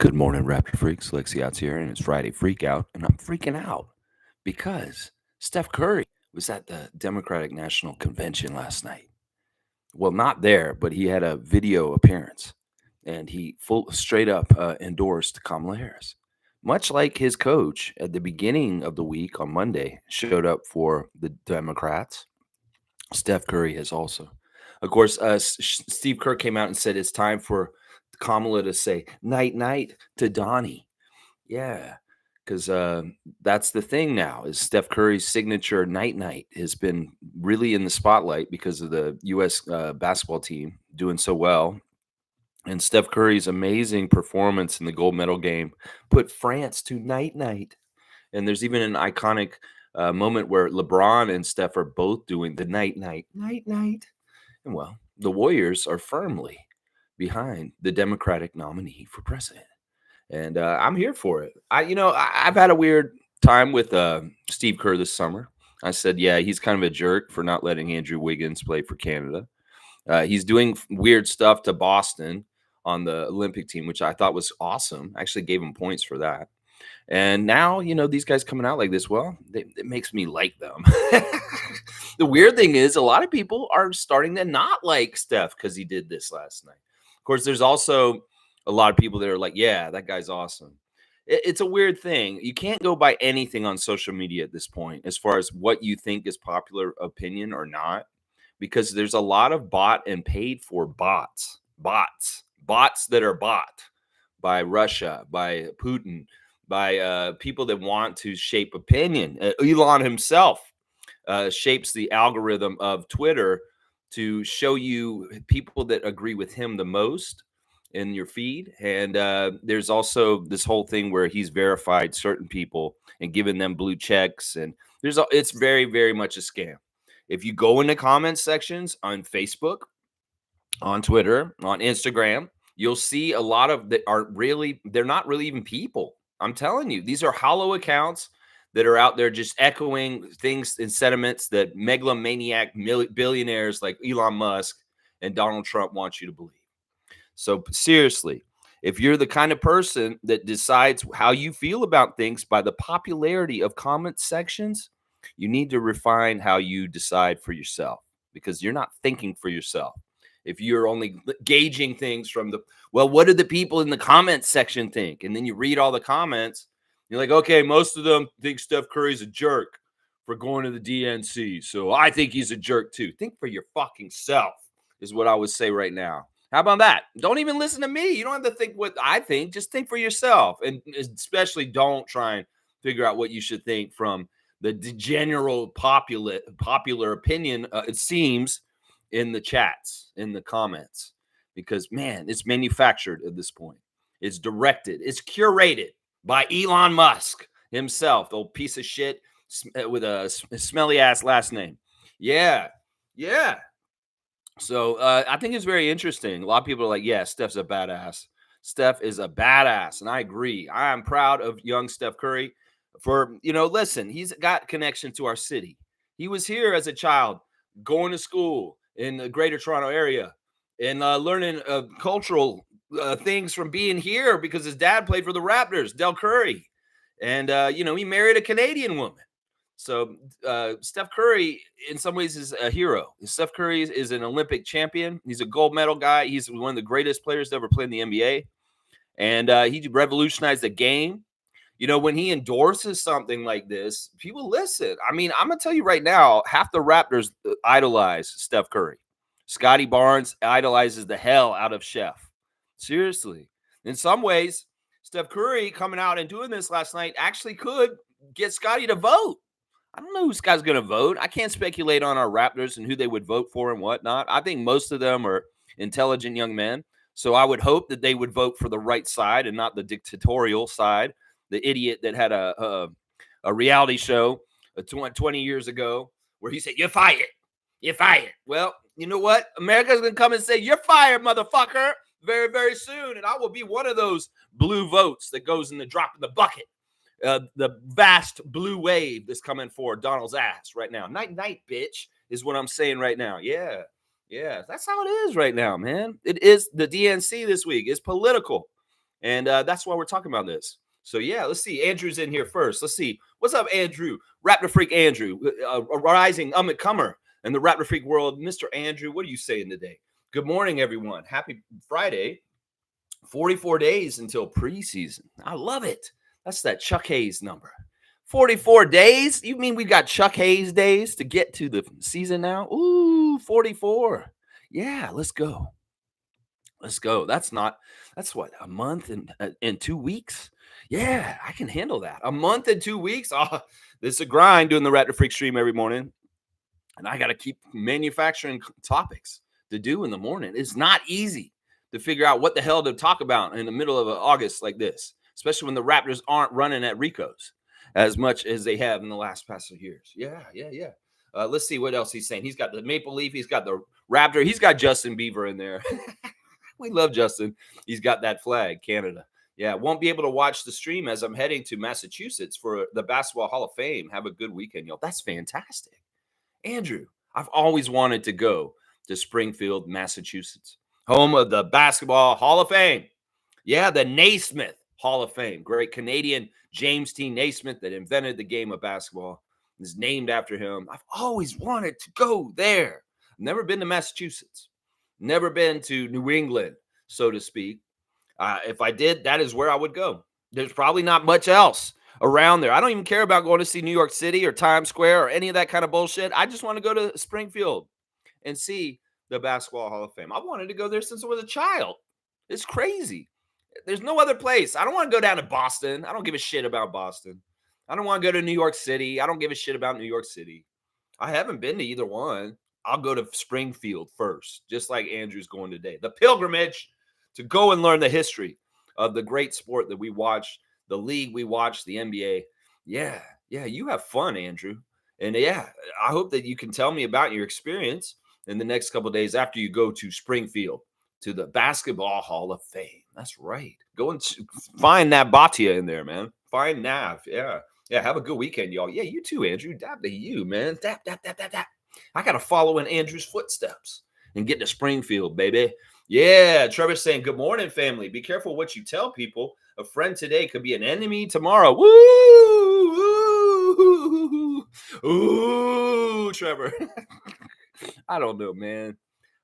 Good morning, Raptor Freaks. Lexi out's here, and it's Friday Freakout, and I'm freaking out because Steph Curry was at the Democratic National Convention last night. Well, not there, but he had a video appearance, and he full straight up endorsed Kamala Harris, much like his coach at the beginning of the week on Monday showed up for the Democrats. Steph Curry has also. Of course, Steve Kerr came out and said it's time for Kamala to say night night to Donnie. Yeah, because that's the thing now is Steph Curry's signature night night has been really in the spotlight because of the U.S. Basketball team doing so well. And Steph Curry's amazing performance in the gold medal game put France to night night. And there's even an iconic moment where LeBron and Steph are both doing the night night, night night. And well, the Warriors are firmly behind the Democratic nominee for president. And I'm here for it. I've had a weird time with Steve Kerr this summer. I said, yeah, he's kind of a jerk for not letting Andrew Wiggins play for Canada. He's doing weird stuff to Boston on the Olympic team, which I thought was awesome. I actually gave him points for that. And now, these guys coming out like this, well, it makes me like them. The weird thing is a lot of people are starting to not like Steph because he did this last night. Of course, there's also a lot of people that are like, yeah, that guy's awesome. It's a weird thing. You can't go by anything on social media at this point as far as what you think is popular opinion or not, because there's a lot of bought and paid for bots that are bought by Russia, by Putin, by people that want to shape opinion. Elon himself shapes the algorithm of Twitter to show you people that agree with him the most in your feed. And there's also this whole thing where he's verified certain people and given them blue checks. And it's very, very much a scam. If you go in the comment sections on Facebook, on Twitter, on Instagram, you'll see a lot of that they're not really even people. I'm telling you, these are hollow accounts that are out there just echoing things and sentiments that megalomaniac billionaires like Elon Musk and Donald Trump want you to believe. So seriously, if you're the kind of person that decides how you feel about things by the popularity of comment sections, you need to refine how you decide for yourself, because you're not thinking for yourself. If you're only gauging things from what do the people in the comment section think? And then you read all the comments, you're like, okay, most of them think Steph Curry's a jerk for going to the DNC. So I think he's a jerk too. Think for your fucking self is what I would say right now. How about that? Don't even listen to me. You don't have to think what I think. Just think for yourself. And especially don't try and figure out what you should think from the general popular opinion, it seems, in the chats, in the comments. Because, man, it's manufactured at this point. It's directed. It's curated by Elon Musk himself, the old piece of shit with a smelly-ass last name. Yeah. So I think it's very interesting. A lot of people are like, yeah, Steph's a badass. Steph is a badass, and I agree. I am proud of young Steph Curry for, listen, he's got connection to our city. He was here as a child, going to school in the greater Toronto area and learning cultural things from being here because his dad played for the Raptors, Del Curry. And, he married a Canadian woman. So Steph Curry, in some ways, is a hero. Steph Curry is an Olympic champion. He's a gold medal guy. He's one of the greatest players to ever play in the NBA. And he revolutionized the game. When he endorses something like this, people listen. I mean, I'm going to tell you right now, half the Raptors idolize Steph Curry. Scotty Barnes idolizes the hell out of Chef. Seriously. In some ways, Steph Curry coming out and doing this last night actually could get Scotty to vote. I don't know who Scott's going to vote. I can't speculate on our Raptors and who they would vote for and whatnot. I think most of them are intelligent young men. So I would hope that they would vote for the right side and not the dictatorial side, the idiot that had a reality show 20 years ago where he said, you're fired. You're fired. Well, you know what? America's going to come and say, you're fired, motherfucker, very, very soon. And I will be one of those blue votes that goes in the drop in the bucket. The vast blue wave that's coming for Donald's ass right now. Night, bitch, is what I'm saying right now. Yeah, that's how it is right now, man. It is the DNC this week. It's political. And that's why we're talking about this. So, yeah, let's see. Andrew's in here first. Let's see. What's up, Andrew? Raptor Freak Andrew, a rising up-and-comer in the Raptor Freak world. Mr. Andrew, what are you saying today? Good morning, everyone. Happy Friday. 44 days until preseason. I love it. That's that Chuck Hayes number. 44 days? You mean we got Chuck Hayes days to get to the season now? Ooh, 44. Yeah, let's go. Let's go. That's what, a month and 2 weeks? Yeah, I can handle that. A month and 2 weeks? Oh, this is a grind doing the Raptor Freak stream every morning. And I got to keep manufacturing topics to do in the morning. It's not easy to figure out what the hell to talk about in the middle of August like this, especially when the Raptors aren't running at Rico's as much as they have in the last past few years. Yeah. Let's see what else he's saying. He's got the Maple Leaf. He's got the Raptor. He's got Justin Bieber in there. We love Justin. He's got that flag, Canada. Yeah, won't be able to watch the stream as I'm heading to Massachusetts for the Basketball Hall of Fame. Have a good weekend, y'all. That's fantastic. Andrew, I've always wanted to go to Springfield, Massachusetts, home of the Basketball Hall of Fame. Yeah, the Naismith Hall of Fame. Great Canadian James T. Naismith that invented the game of basketball is named after him. I've always wanted to go there. Never been to Massachusetts. Never been to New England, so to speak. If I did, that is where I would go. There's probably not much else around there. I don't even care about going to see New York City or Times Square or any of that kind of bullshit. I just want to go to Springfield and see the Basketball Hall of Fame. I wanted to go there since I was a child. It's crazy. There's no other place. I don't want to go down to Boston. I don't give a shit about Boston. I don't want to go to New York City. I don't give a shit about New York City. I haven't been to either one. I'll go to Springfield first, just like Andrew's going today. The pilgrimage to go and learn the history of the great sport that we watch, the league we watch, the NBA. Yeah, you have fun, Andrew. And yeah, I hope that you can tell me about your experience in the next couple of days after you go to Springfield to the Basketball Hall of Fame. That's right. Go and find that Batia in there, man. Find Nav. Yeah. Have a good weekend, y'all. Yeah, you too, Andrew. Dap to you, man. Dap. I got to follow in Andrew's footsteps and get to Springfield, baby. Yeah, Trevor's saying, good morning, family. Be careful what you tell people. A friend today could be an enemy tomorrow. Woo! Ooh, Trevor. I don't know, man.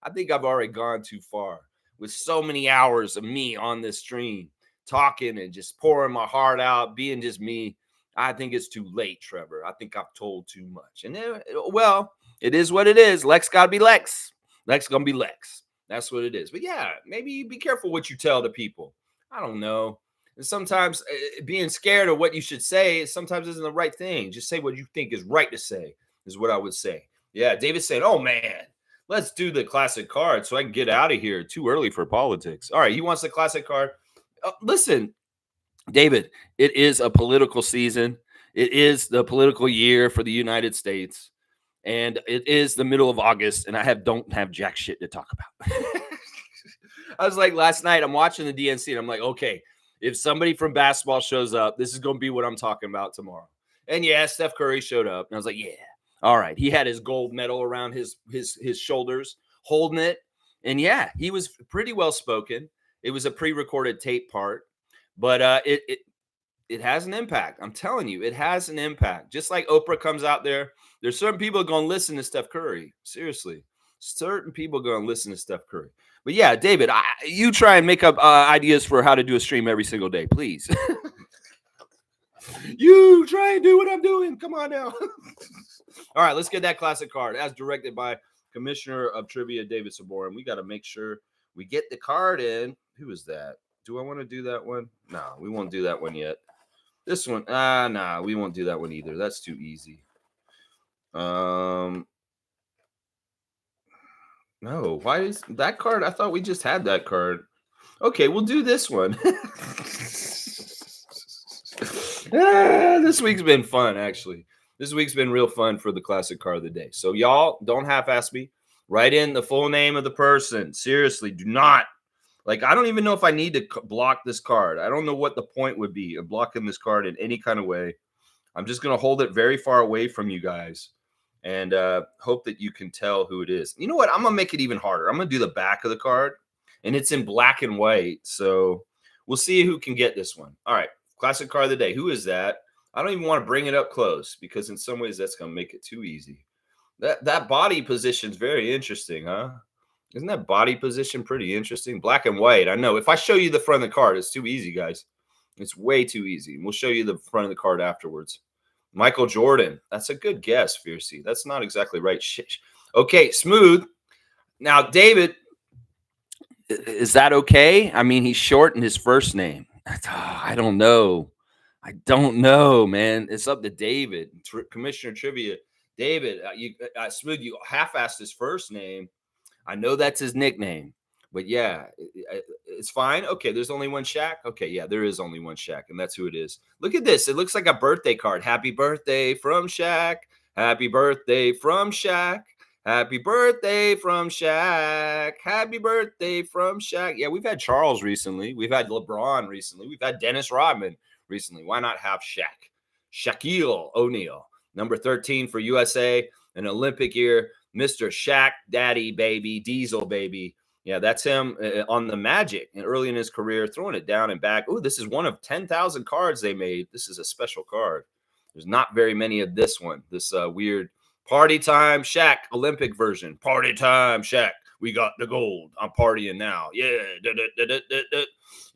I think I've already gone too far with so many hours of me on this stream, talking and just pouring my heart out, being just me. I think it's too late, Trevor. I think I've told too much. And then, well, it is what it is. Lex got to be Lex. Lex going to be Lex. That's what it is. But yeah, maybe be careful what you tell to people. I don't know. And sometimes being scared of what you should say sometimes isn't the right thing. Just say what you think is right to say is what I would say. Yeah, David's saying, oh, man, let's do the classic card so I can get out of here. Too early for politics. All right, he wants the classic card. Listen, David, it is a political season. It is the political year for the United States. And it is the middle of August, and I don't have jack shit to talk about. I was like, last night, I'm watching the DNC, and I'm like, okay, if somebody from basketball shows up, this is going to be what I'm talking about tomorrow. And yeah, Steph Curry showed up, and I was like, yeah, all right. He had his gold medal around his shoulders, holding it. And yeah, he was pretty well spoken. It was a pre-recorded tape part, but it has an impact. I'm telling you, it has an impact. Just like Oprah comes out there, there's certain people going to listen to Steph Curry. Seriously, certain people going to listen to Steph Curry. But yeah, David, you try and make up ideas for how to do a stream every single day, please. You try and do what I'm doing. Come on now. All right, let's get that classic card as directed by Commissioner of Trivia David Saborin. We got to make sure we get the card in. Who is that? Do I want to do that one? No, we won't do that one yet. This one, nah, we won't do that one either. That's too easy. No, why is that card? I thought we just had that card. Okay, we'll do this one. This week's been fun, actually. This week's been real fun for the classic card of the day. So y'all don't half-ass me. Write in the full name of the person. Seriously, do not. Like, I don't even know if I need to block this card. I don't know what the point would be of blocking this card in any kind of way. I'm just going to hold it very far away from you guys and hope that you can tell who it is. You know what? I'm going to make it even harder. I'm going to do the back of the card, and it's in black and white. So We'll see who can get this one. All right. Classic card of the day. Who is that? I don't even want to bring it up close because in some ways that's going to make it too easy. That body position is very interesting, huh? Isn't that body position pretty interesting? Black and white. I know. If I show you the front of the card, it's too easy, guys. It's way too easy. We'll show you the front of the card afterwards. Michael Jordan. That's a good guess, Fiercey. That's not exactly right. Okay, Smooth. Now, David, is that okay? I mean, he shortened his first name. I don't know. I don't know, man. It's up to David. Commissioner Trivia. David, Smooth, you half-assed his first name. I know that's his nickname. But yeah, it's fine. Okay, there's only one Shaq. Okay, yeah, there is only one Shaq, and that's who it is. Look at this. It looks like a birthday card. Happy birthday from Shaq. Happy birthday from Shaq. Happy birthday from Shaq. Happy birthday from Shaq. Yeah, we've had Charles recently. We've had LeBron recently. We've had Dennis Rodman recently. Why not have Shaq? Shaquille O'Neal, number 13 for USA, an Olympic year. Mr. Shaq, Daddy, baby, Diesel, baby. Yeah, that's him on the Magic and early in his career, throwing it down and back. Oh, this is one of 10,000 cards they made. This is a special card. There's not very many of this one. This weird party time Shaq Olympic version. Party time Shaq. We got the gold. I'm partying now. Yeah.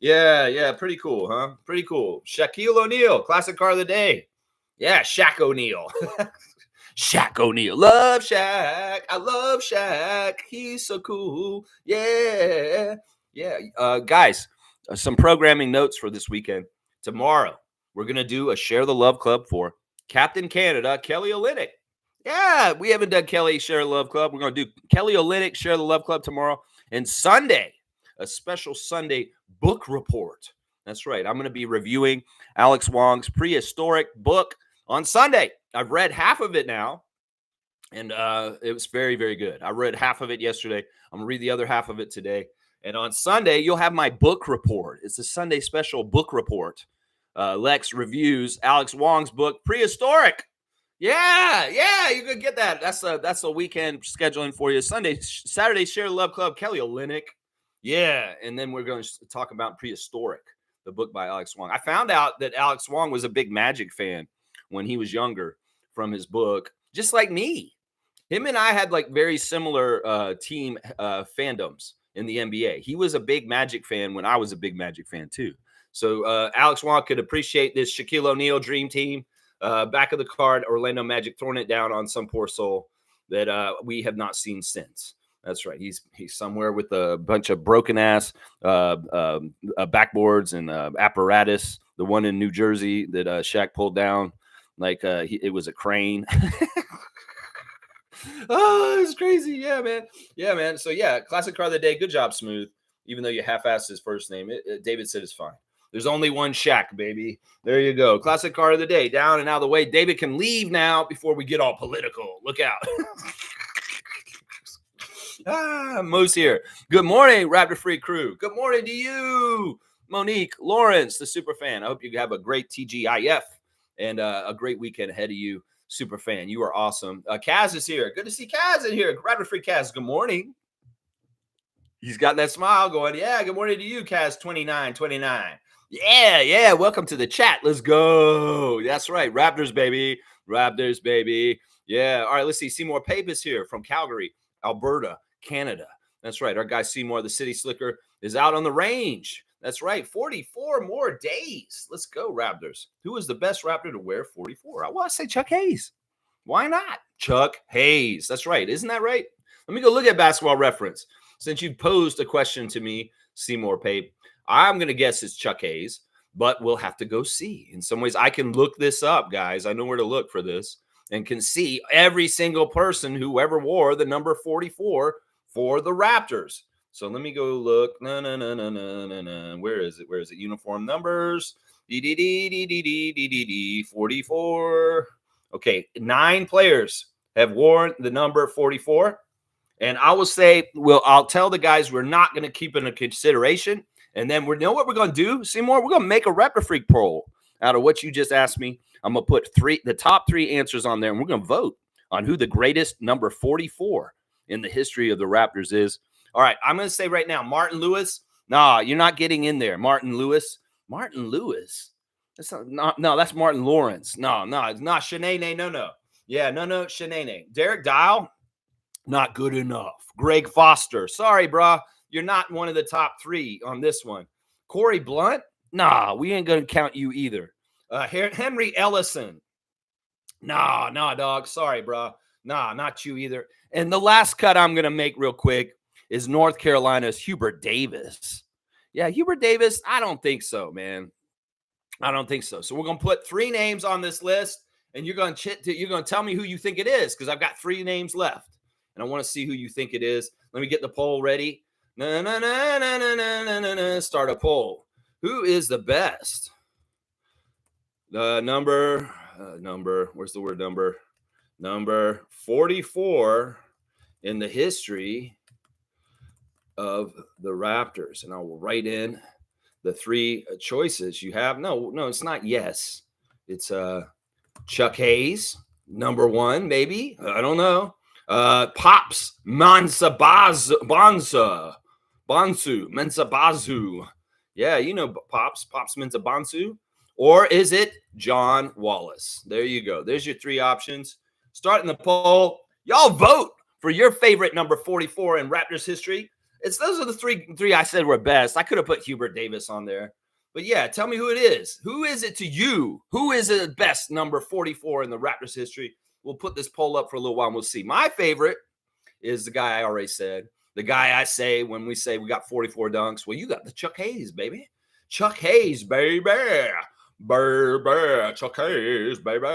Yeah. Pretty cool, huh? Pretty cool. Shaquille O'Neal, classic card of the day. Yeah, Shaq O'Neal. Shaq O'Neal. Love Shaq. I love Shaq. He's so cool. Yeah. Guys, some programming notes for this weekend. Tomorrow, we're going to do a Share the Love Club for Captain Canada, Kelly Olynyk. Yeah, we haven't done Kelly Share the Love Club. We're going to do Kelly Olynyk Share the Love Club tomorrow. And Sunday, a special Sunday book report. That's right. I'm going to be reviewing Alex Wong's prehistoric book on Sunday. I've read half of it now, and it was very, very good. I read half of it yesterday. I'm going to read the other half of it today. And on Sunday, you'll have my book report. It's a Sunday special book report. Lex reviews Alex Wong's book, Prehistoric. Yeah, you can get that. That's a weekend scheduling for you. Saturday, Share the Love Club, Kelly Olynyk. Yeah, and then we're going to talk about Prehistoric, the book by Alex Wong. I found out that Alex Wong was a big Magic fan when he was younger from his book, just like me. Him and I had like very similar team fandoms in the NBA. He was a big Magic fan when I was a big Magic fan too. So Alex Wong could appreciate this Shaquille O'Neal dream team. Back of the card, Orlando Magic throwing it down on some poor soul that we have not seen since. That's right. He's somewhere with a bunch of broken ass backboards and apparatus. The one in New Jersey that Shaq pulled down, like it was a crane. Oh, it's crazy. Yeah, man. So yeah, classic card of the day. Good job, Smooth. Even though you half-assed his first name, David said it's fine. There's only one Shaq, baby. There you go. Classic card of the day. Down and out of the way. David can leave now before we get all political. Look out. Mo's here. Good morning, Raptor Free crew. Good morning to you, Monique, Lawrence, the super fan. I hope you have a great TGIF and a great weekend ahead of you, super fan. You are awesome. Kaz is here. Good to see Kaz in here. Raptor Free Kaz. Good morning. He's got that smile going. Yeah, good morning to you, Kaz 2929. Yeah. Welcome to the chat. Let's go. That's right. Raptors, baby. Yeah. All right, let's see. Seymour Papis here from Calgary, Alberta, Canada. That's right. Our guy Seymour, the city slicker, is out on the range. That's right. 44 more days. Let's go, Raptors. Who is the best Raptor to wear 44? Well, I say Chuck Hayes. Why not? Chuck Hayes. That's right. Isn't that right? Let me go look at Basketball Reference. Since you posed a question to me, Seymour Pape, I'm going to guess it's Chuck Hayes, but we'll have to go see. In some ways, I can look this up, guys. I know where to look for this and can see every single person who ever wore the number 44 for the Raptors. So let me go look. No. Where is it? Uniform numbers. 44. Okay, 9 players have worn the number 44. And I will say, I'll tell the guys we're not going to keep it in consideration. And then we know what we're going to do, Seymour? We're going to make a Raptor Freak poll out of what you just asked me. I'm going to put the top 3 answers on there, and we're going to vote on who the greatest number 44 in the history of the Raptors is. All right, I'm going to say right now, Martin Lewis Nah, you're not getting in there. Martin Lewis. Martin Lewis. That's not no, that's Martin Lawrence. No, it's not Shanae. No. Yeah, no, Shanae. Derek Dial, not good enough. Greg Foster. Sorry, brah. You're not one of the top 3 on this one. Corey Blunt. Nah, we ain't gonna count you either. Henry Ellison. Nah, dog. Sorry, brah. Nah, not you either. And the last cut I'm gonna make real quick is North Carolina's Hubert Davis. Yeah, Hubert Davis. I don't think so, man. I don't think so. So we're gonna put 3 names on this list, and you're gonna tell me who you think it is, because I've got 3 names left, and I want to see who you think it is. Let me get the poll ready. Start a poll. Who is the best? Number. Where's the word number? Number 44 in the history of the Raptors, and I will write in the 3 choices you have. No, it's not. Yes, it's Chuck Hayes, number 1, maybe. I don't know. Pops Bonsu. Yeah, you know Pops Mensah-Bonsu. Or is it John Wallace? There you go. There's your 3 options. Starting the poll. Y'all vote for your favorite number 44 in Raptors history. Those are the three I said were best. I could have put Hubert Davis on there. But yeah, tell me who it is. Who is it to you? Who is the best number 44 in the Raptors history? We'll put this poll up for a little while and we'll see. My favorite is the guy I already said. The guy I say when we say we got 44 dunks. Well, you got the Chuck Hayes, baby. Chuck Hayes, baby. Chuck Hayes, baby.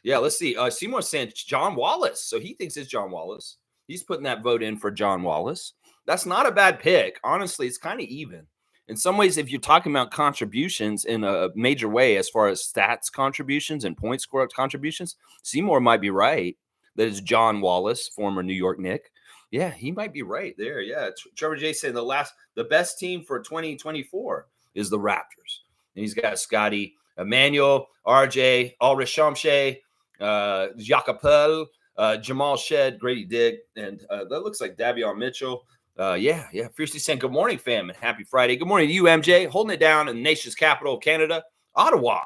Yeah, let's see. Seymour's saying John Wallace. So he thinks it's John Wallace. He's putting that vote in for John Wallace. That's not a bad pick. Honestly, it's kind of even. In some ways, if you're talking about contributions in a major way, as far as stats contributions and point score contributions, Seymour might be right. That is John Wallace, former New York Knick. Yeah, he might be right there. Yeah, Trevor J saying the best team for 2024 is the Raptors. And he's got Scotty, Emmanuel, RJ, Ulrich Shamshay, Jacapel, Jamal Shed, Grady Dick, and that looks like Davion Mitchell. Yeah. Fiercely saying good morning, fam, and happy Friday. Good morning to you, MJ, holding it down in the nation's capital of Canada, Ottawa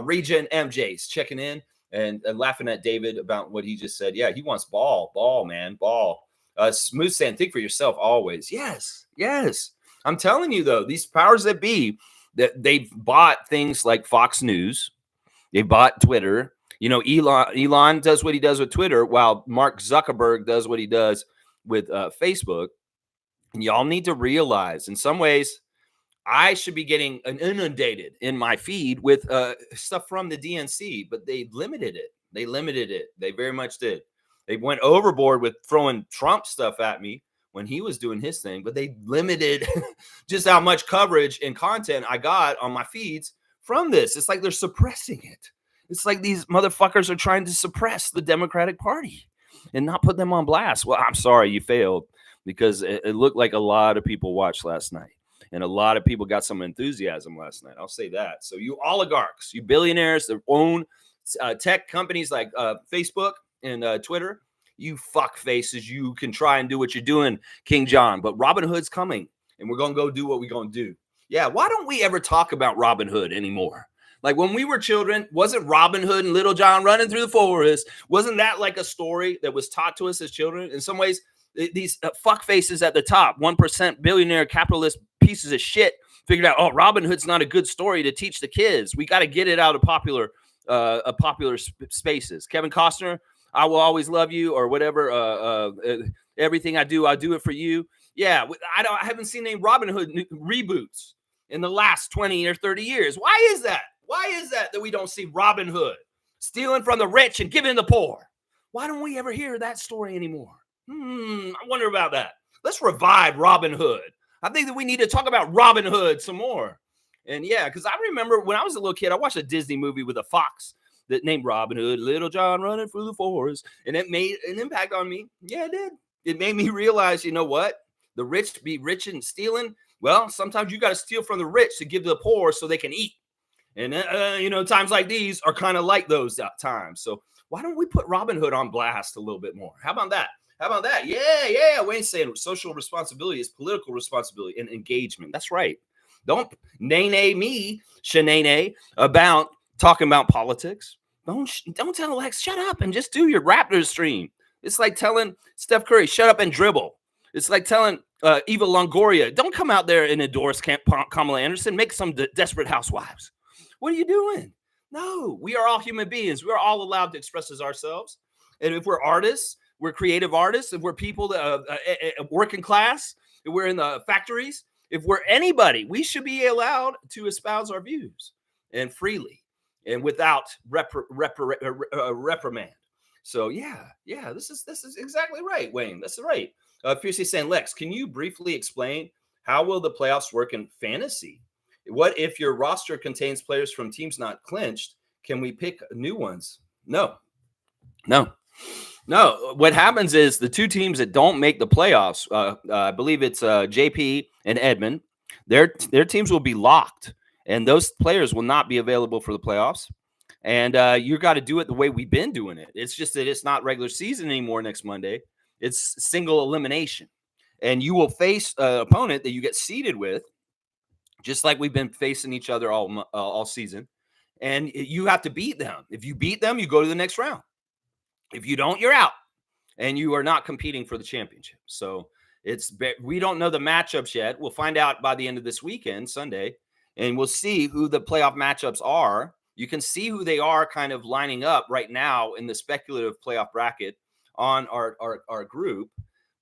region. MJ's checking in and laughing at David about what he just said. Yeah, he wants ball, man, ball. Smooth saying, think for yourself always. Yes. I'm telling you, though, these powers that be, that they've bought things like Fox News. They bought Twitter. You know, Elon does what he does with Twitter, while Mark Zuckerberg does what he does with Facebook. And y'all need to realize, in some ways, I should be getting inundated in my feed with stuff from the DNC, but they limited it. They very much did. They went overboard with throwing Trump stuff at me when he was doing his thing, but they limited just how much coverage and content I got on my feeds from this. It's like they're suppressing it. It's like these motherfuckers are trying to suppress the Democratic Party and not put them on blast. Well, I'm sorry you failed, because it looked like a lot of people watched last night. And a lot of people got some enthusiasm last night. I'll say that. So you oligarchs, you billionaires that own tech companies like Facebook and Twitter, you fuck faces, you can try and do what you're doing, King John. But Robin Hood's coming, and we're going to go do what we're going to do. Yeah, why don't we ever talk about Robin Hood anymore? Like when we were children, wasn't Robin Hood and Little John running through the forest? Wasn't that like a story that was taught to us as children? In some ways, these fuck faces at the top, 1% billionaire capitalist pieces of shit, figured out, oh, Robin Hood's not a good story to teach the kids. We got to get it out of popular spaces. Kevin Costner, I will always love you, or whatever. Everything I do it for you. Yeah, I haven't seen any Robin Hood reboots in the last 20 or 30 years. Why is that? Why is that we don't see Robin Hood stealing from the rich and giving to the poor? Why don't we ever hear that story anymore? I wonder about that. Let's revive Robin Hood. I think that we need to talk about Robin Hood some more. And yeah, because I remember when I was a little kid, I watched a Disney movie with a fox that named Robin Hood, Little John running through the forest. And it made an impact on me. Yeah, it did. It made me realize, you know what? The rich be rich and stealing. Well, sometimes you got to steal from the rich to give to the poor so they can eat. And, times like these are kind of like those times. So why don't we put Robin Hood on blast a little bit more? How about that? How about that? Yeah. Wayne's saying social responsibility is political responsibility and engagement. That's right. Don't nay me, shenane, about talking about politics. Don't tell Lex, shut up and just do your Raptors stream. It's like telling Steph Curry, shut up and dribble. It's like telling Eva Longoria, don't come out there and endorse Kamala Anderson. Make some desperate housewives. What are you doing? No, we are all human beings. We are all allowed to express as ourselves. And if we're artists, we're creative artists. If we're people that working class, if we're in the factories, if we're anybody, we should be allowed to espouse our views and freely and without reprimand. So yeah, this is exactly right, Wayne. That's right. Fiercely saying, Lex, can you briefly explain how will the playoffs work in fantasy? What if your roster contains players from teams not clinched? Can we pick new ones? No. What happens is the two teams that don't make the playoffs, I believe it's JP and Edmund, their teams will be locked, and those players will not be available for the playoffs. And you got to do it the way we've been doing it. It's just that it's not regular season anymore next Monday. It's single elimination. And you will face an opponent that you get seeded with, just like we've been facing each other all season. And you have to beat them. If you beat them, you go to the next round. If you don't, you're out. And you are not competing for the championship. So we don't know the matchups yet. We'll find out by the end of this weekend, Sunday, and we'll see who the playoff matchups are. You can see who they are kind of lining up right now in the speculative playoff bracket on our group.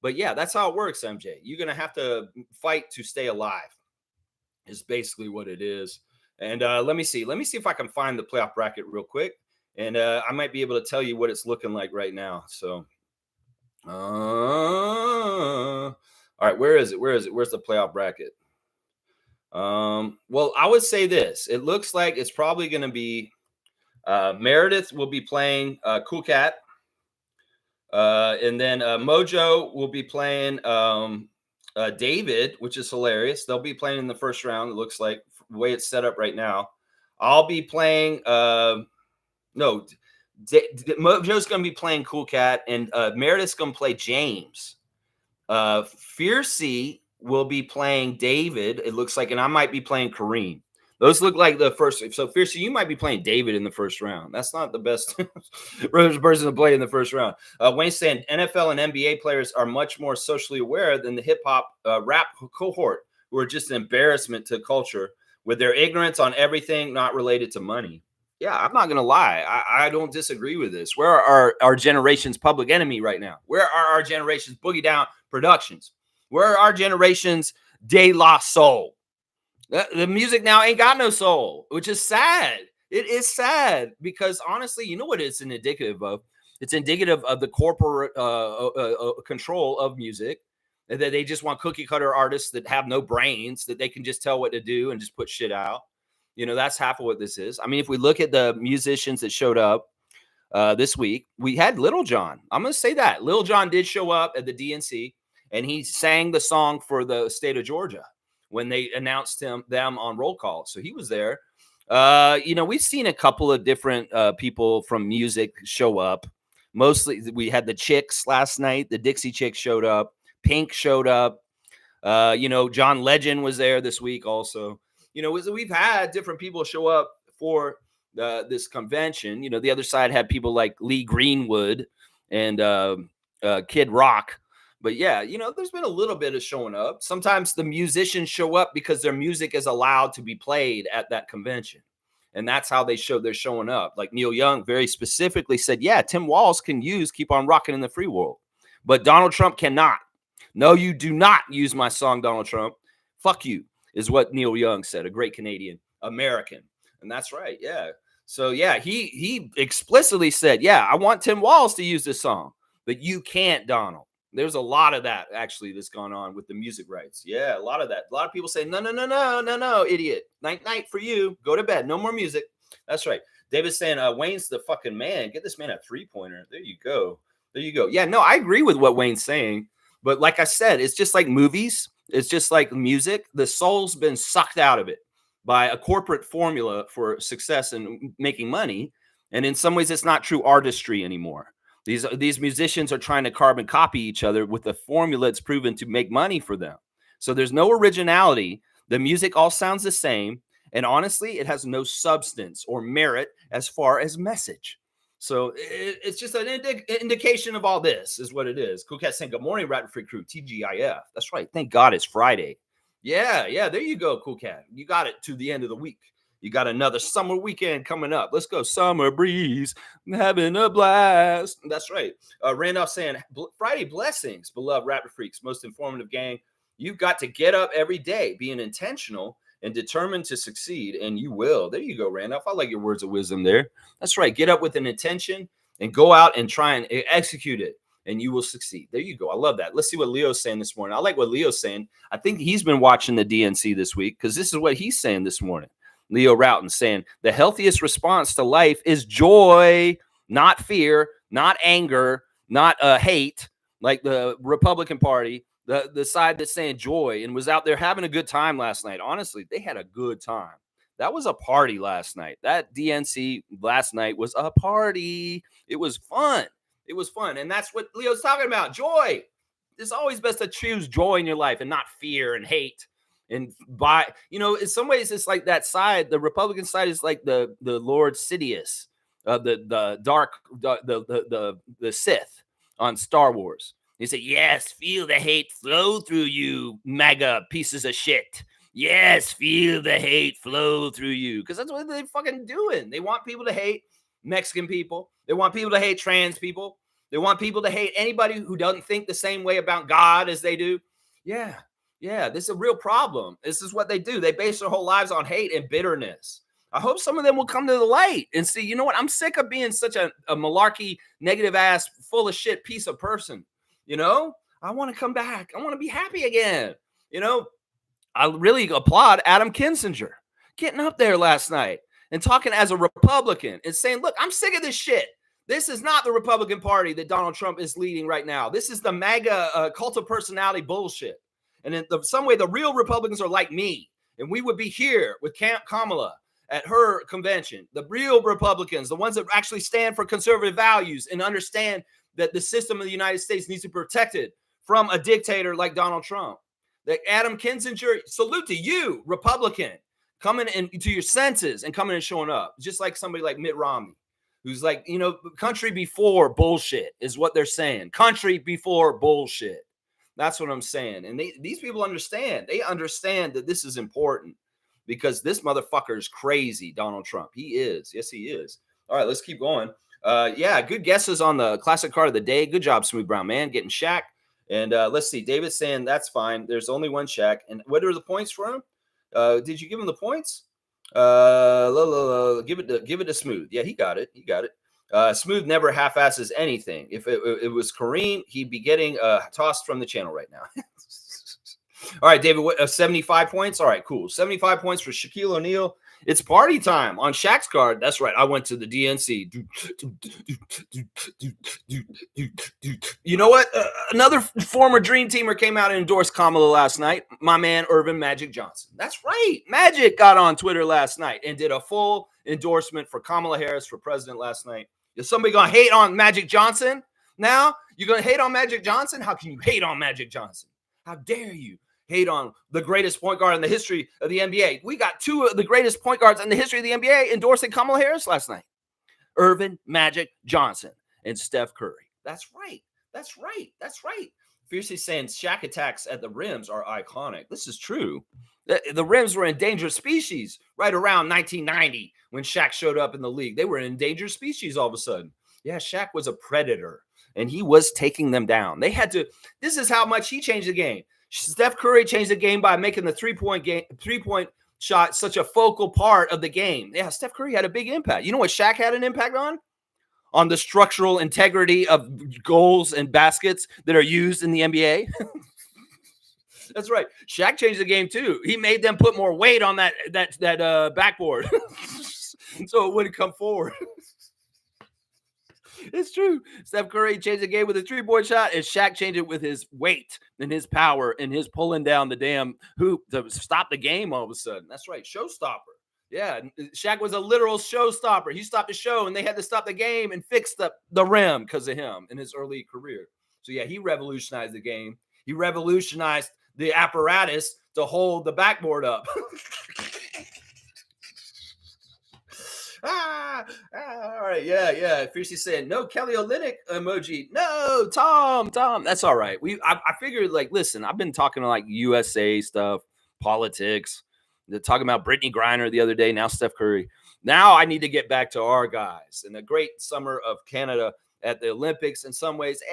But yeah, that's how it works, MJ. You're going to have to fight to stay alive is basically what it is. And let me see if I can find the playoff bracket real quick. And I might be able to tell you what it's looking like right now. So, all right, where is it? Where's the playoff bracket? Well, I would say this. It looks like it's probably going to be Meredith will be playing Cool Cat. And then Mojo will be playing David, which is hilarious. They'll be playing in the first round. It looks like the way it's set up right now. I'll be playing Mojo's going to be playing Cool Cat, and Meredith's going to play James. Fiercey will be playing David, it looks like, and I might be playing Kareem. Those look like the first. So, Fiercey, you might be playing David in the first round. That's not the best person to play in the first round. Wayne's saying NFL and NBA players are much more socially aware than the hip-hop rap cohort, who are just an embarrassment to culture with their ignorance on everything not related to money. Yeah, I'm not going to lie. I don't disagree with this. Where are our generation's Public Enemy right now? Where are our generation's Boogie Down Productions? Where are our generation's De La Soul? The music now ain't got no soul, which is sad. It is sad because honestly, you know what it's indicative of? It's indicative of the corporate control of music, and that they just want cookie cutter artists that have no brains, that they can just tell what to do and just put shit out. You know, that's half of what this is. I mean, if we look at the musicians that showed up this week, we had Little John. I'm going to say that. Little John did show up at the DNC, and he sang the song for the state of Georgia when they announced them on roll call. So he was there. You know, we've seen a couple of different people from music show up. Mostly, we had the Chicks last night. The Dixie Chicks showed up. Pink showed up. You know, John Legend was there this week also. You know, we've had different people show up for this convention. You know, the other side had people like Lee Greenwood and Kid Rock. But yeah, you know, there's been a little bit of showing up. Sometimes the musicians show up because their music is allowed to be played at that convention. And that's how they're showing up. Like Neil Young very specifically said, yeah, Tim Walz can use Keep on Rocking in the Free World, but Donald Trump cannot. No, you do not use my song, Donald Trump. Fuck you, is what Neil Young said, a great Canadian American. And that's right. Yeah. So yeah, he explicitly said, yeah, I want Tim Walz to use this song, but you can't, Donald. There's a lot of that actually that's gone on with the music rights. Yeah, a lot of that. A lot of people say, no, idiot. Night for you. Go to bed. No more music. That's right. David's saying, Wayne's the fucking man. Get this man a 3-pointer. There you go. Yeah, no, I agree with what Wayne's saying. But like I said, it's just like movies. It's just like music. The soul's been sucked out of it by a corporate formula for success and making money. And in some ways, it's not true artistry anymore. These musicians are trying to carbon copy each other with a formula that's proven to make money for them. So there's no originality. The music all sounds the same. And honestly, it has no substance or merit as far as message. So it's just an indication of all this is what it is. Cool Cat saying, good morning, Rat Freak Crew, TGIF. That's right. Thank God it's Friday. Yeah, there you go, Cool Cat. You got it to the end of the week. You got another summer weekend coming up. Let's go. Summer breeze, having a blast. That's right. Randolph saying, Friday blessings, beloved Rapper Freaks, most informative gang. You've got to get up every day, being intentional and determined to succeed, and you will. There you go, Randolph. I like your words of wisdom there. That's right. Get up with an intention and go out and try and execute it, and you will succeed. There you go. I love that. Let's see what Leo's saying this morning. I like what Leo's saying. I think he's been watching the DNC this week because this is what he's saying this morning. Leo Routon saying the healthiest response to life is joy, not fear, not anger, not hate, like the Republican Party, the side that's saying joy and was out there having a good time last night. Honestly, they had a good time. That was a party last night. That DNC last night was a party. It was fun. It was fun. And that's what Leo's talking about. Joy. It's always best to choose joy in your life and not fear and hate. And in some ways, it's like that side. The Republican side is like the Lord Sidious, the dark, the Sith on Star Wars. He said, "Yes, feel the hate flow through you, MAGA pieces of shit. Yes, feel the hate flow through you, because that's what they're fucking doing. They want people to hate Mexican people. They want people to hate trans people. They want people to hate anybody who doesn't think the same way about God as they do. Yeah, this is a real problem. This is what they do. They base their whole lives on hate and bitterness. I hope some of them will come to the light and see, you know what? I'm sick of being such a malarkey, negative ass, full of shit piece of person. I want to come back. I want to be happy again. I really applaud Adam Kinzinger getting up there last night and talking as a Republican and saying, look, I'm sick of this shit. This is not the Republican Party that Donald Trump is leading right now. This is the MAGA cult of personality bullshit. And in some way, the real Republicans are like me. And we would be here with Kamala at her convention. The real Republicans, the ones that actually stand for conservative values and understand that the system of the United States needs to be protected from a dictator like Donald Trump. That Adam Kinzinger, salute to you, Republican, coming into your senses and coming and showing up. Just like somebody like Mitt Romney, who's like, country before bullshit is what they're saying. Country before bullshit. That's what I'm saying. And these people understand. They understand that this is important because this motherfucker is crazy, Donald Trump. He is. Yes, he is. All right, let's keep going. Good guesses on the classic card of the day. Good job, Smooth Brown Man, getting Shaq. And let's see. David's saying that's fine. There's only one Shaq. And what are the points for him? Did you give him the points? Give it to Smooth. Yeah, he got it. Smooth never half-asses anything. If it was Kareem, he'd be getting tossed from the channel right now. All right, David, 75 points? All right, cool. 75 points for Shaquille O'Neal. It's party time on Shaq's card. That's right. I went to the DNC. You know what? Another former Dream Teamer came out and endorsed Kamala last night. My man, Irvin Magic Johnson. That's right. Magic got on Twitter last night and did a full endorsement for Kamala Harris for president last night. Is somebody going to hate on Magic Johnson now? You're going to hate on Magic Johnson? How can you hate on Magic Johnson? How dare you hate on the greatest point guard in the history of the NBA? We got two of the greatest point guards in the history of the NBA endorsing Kamala Harris last night. Irvin Magic Johnson and Steph Curry. That's right. Fiercely saying Shaq attacks at the rims are iconic. This is true. The rims were endangered species right around 1990 when Shaq showed up in the league. They were an endangered species all of a sudden. Yeah, Shaq was a predator, and he was taking them down. They had to – this is how much he changed the game. Steph Curry changed the game by making the three-point shot such a focal part of the game. Yeah, Steph Curry had a big impact. You know what Shaq had an impact on? On the structural integrity of goals and baskets that are used in the NBA. That's right. Shaq changed the game too. He made them put more weight on that backboard, so it wouldn't come forward. It's true. Steph Curry changed the game with a 3-point shot, and Shaq changed it with his weight and his power and his pulling down the damn hoop to stop the game all of a sudden. That's right. Showstopper. Yeah, Shaq was a literal showstopper. He stopped the show, and they had to stop the game and fix the rim because of him in his early career. So yeah, he revolutionized the game. He revolutionized the apparatus to hold the backboard up. All right, yeah. Fiercely saying no Kelly Olynyk emoji. No, Tom. That's all right. I figured like, listen, I've been talking to like USA stuff, politics. They're talking about Brittany Griner the other day. Now Steph Curry. Now I need to get back to our guys and a great summer of Canada at the Olympics. In some ways,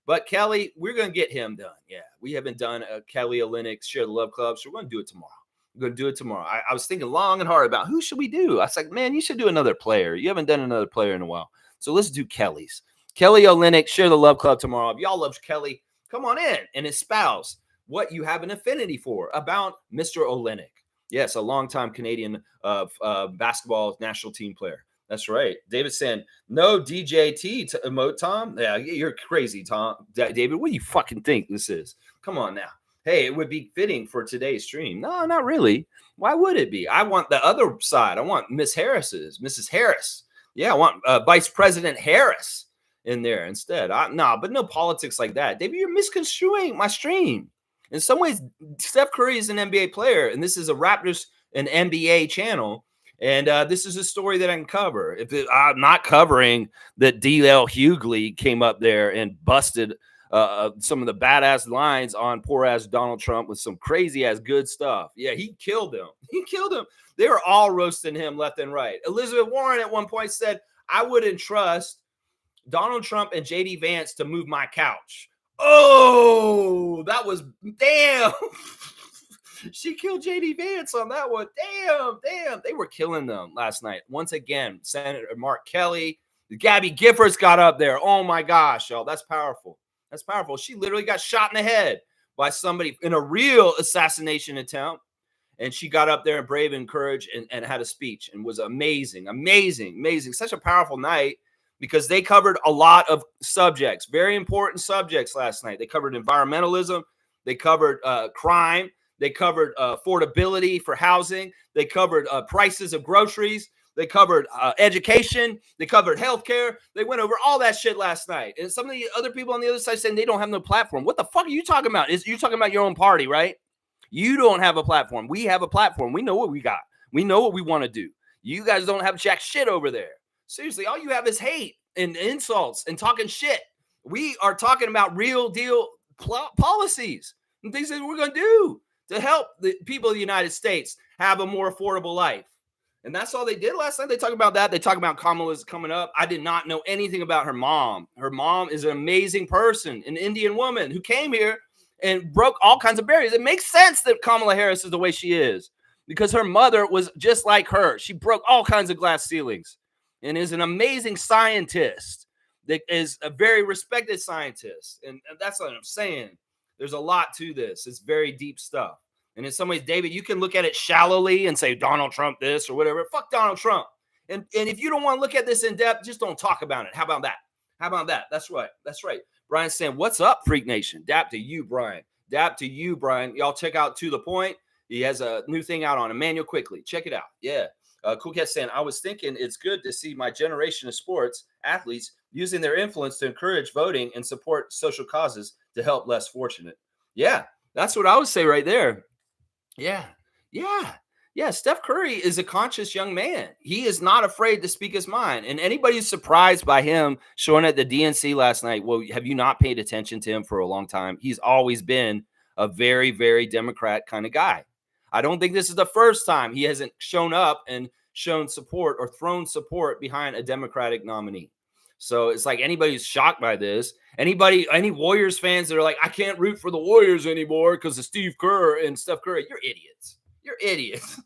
but Kelly, we're gonna get him done. Yeah, we haven't done a Kelly Olynyk Share the Love Club, so we're gonna do it tomorrow. We're going to do it tomorrow. I was thinking long and hard about who should we do. I was like, man, you should do another player. You haven't done another player in a while. So let's do Kelly's. Kelly Olynyk, Share the Love Club tomorrow. If y'all love Kelly, come on in and espouse what you have an affinity for about Mr. Olynyk. Yes, a longtime Canadian basketball national team player. That's right. David saying, no DJT to emote, Tom. Yeah, you're crazy, Tom. David, what do you fucking think this is? Come on now. Hey, it would be fitting for today's stream. No, not really. Why would it be? I want the other side. I want Mrs. Harris. Yeah, I want Vice President Harris in there instead. But no politics like that. David, you're misconstruing my stream. In some ways, Steph Curry is an NBA player, and this is a Raptors and NBA channel. And this is a story that I can cover. I'm not covering that D.L. Hughley came up there and busted some of the badass lines on poor ass Donald Trump with some crazy ass good stuff. Yeah, he killed him. They were all roasting him left and right. Elizabeth Warren at one point said, I wouldn't trust Donald Trump and JD Vance to move my couch. Oh, that was damn. She killed JD Vance on that one. Damn. They were killing them last night. Once again, Senator Mark Kelly, Gabby Giffords got up there. Oh my gosh, y'all. That's powerful. She literally got shot in the head by somebody in a real assassination attempt. And she got up there in brave and courage and had a speech and was amazing. Such a powerful night because they covered a lot of subjects, very important subjects last night. They covered environmentalism. They covered crime. They covered affordability for housing. They covered prices of groceries. They covered education. They covered healthcare. They went over all that shit last night. And some of the other people on the other side saying they don't have no platform. What the fuck are you talking about? You're talking about your own party, right? You don't have a platform. We have a platform. We know what we got. We know what we want to do. You guys don't have jack shit over there. Seriously, all you have is hate and insults and talking shit. We are talking about real deal policies and things that we're going to do to help the people of the United States have a more affordable life. And that's all they did last night. They talk about that. They talk about Kamala's coming up. I did not know anything about her mom. Her mom is an amazing person, an Indian woman who came here and broke all kinds of barriers. It makes sense that Kamala Harris is the way she is because her mother was just like her. She broke all kinds of glass ceilings and is an amazing scientist that is a very respected scientist. And that's what I'm saying. There's a lot to this. It's very deep stuff. And in some ways, David, you can look at it shallowly and say Donald Trump this or whatever. Fuck Donald Trump. And if you don't want to look at this in depth, just don't talk about it. How about that? That's right. Brian's saying, what's up, Freak Nation? Dap to you, Brian. Y'all check out To The Point. He has a new thing out on Emmanuel Quickly. Check it out. Yeah. Cool Cat saying, I was thinking it's good to see my generation of sports athletes using their influence to encourage voting and support social causes to help less fortunate. Yeah, that's what I would say right there. Yeah. Steph Curry is a conscious young man. He is not afraid to speak his mind. And anybody who's surprised by him showing at the DNC last night, well, have you not paid attention to him for a long time? He's always been a very, very Democrat kind of guy. I don't think this is the first time he hasn't shown up and shown support or thrown support behind a Democratic nominee. So it's like anybody who's shocked by this, any Warriors fans that are like, I can't root for the Warriors anymore because of Steve Kerr and Steph Curry, you're idiots.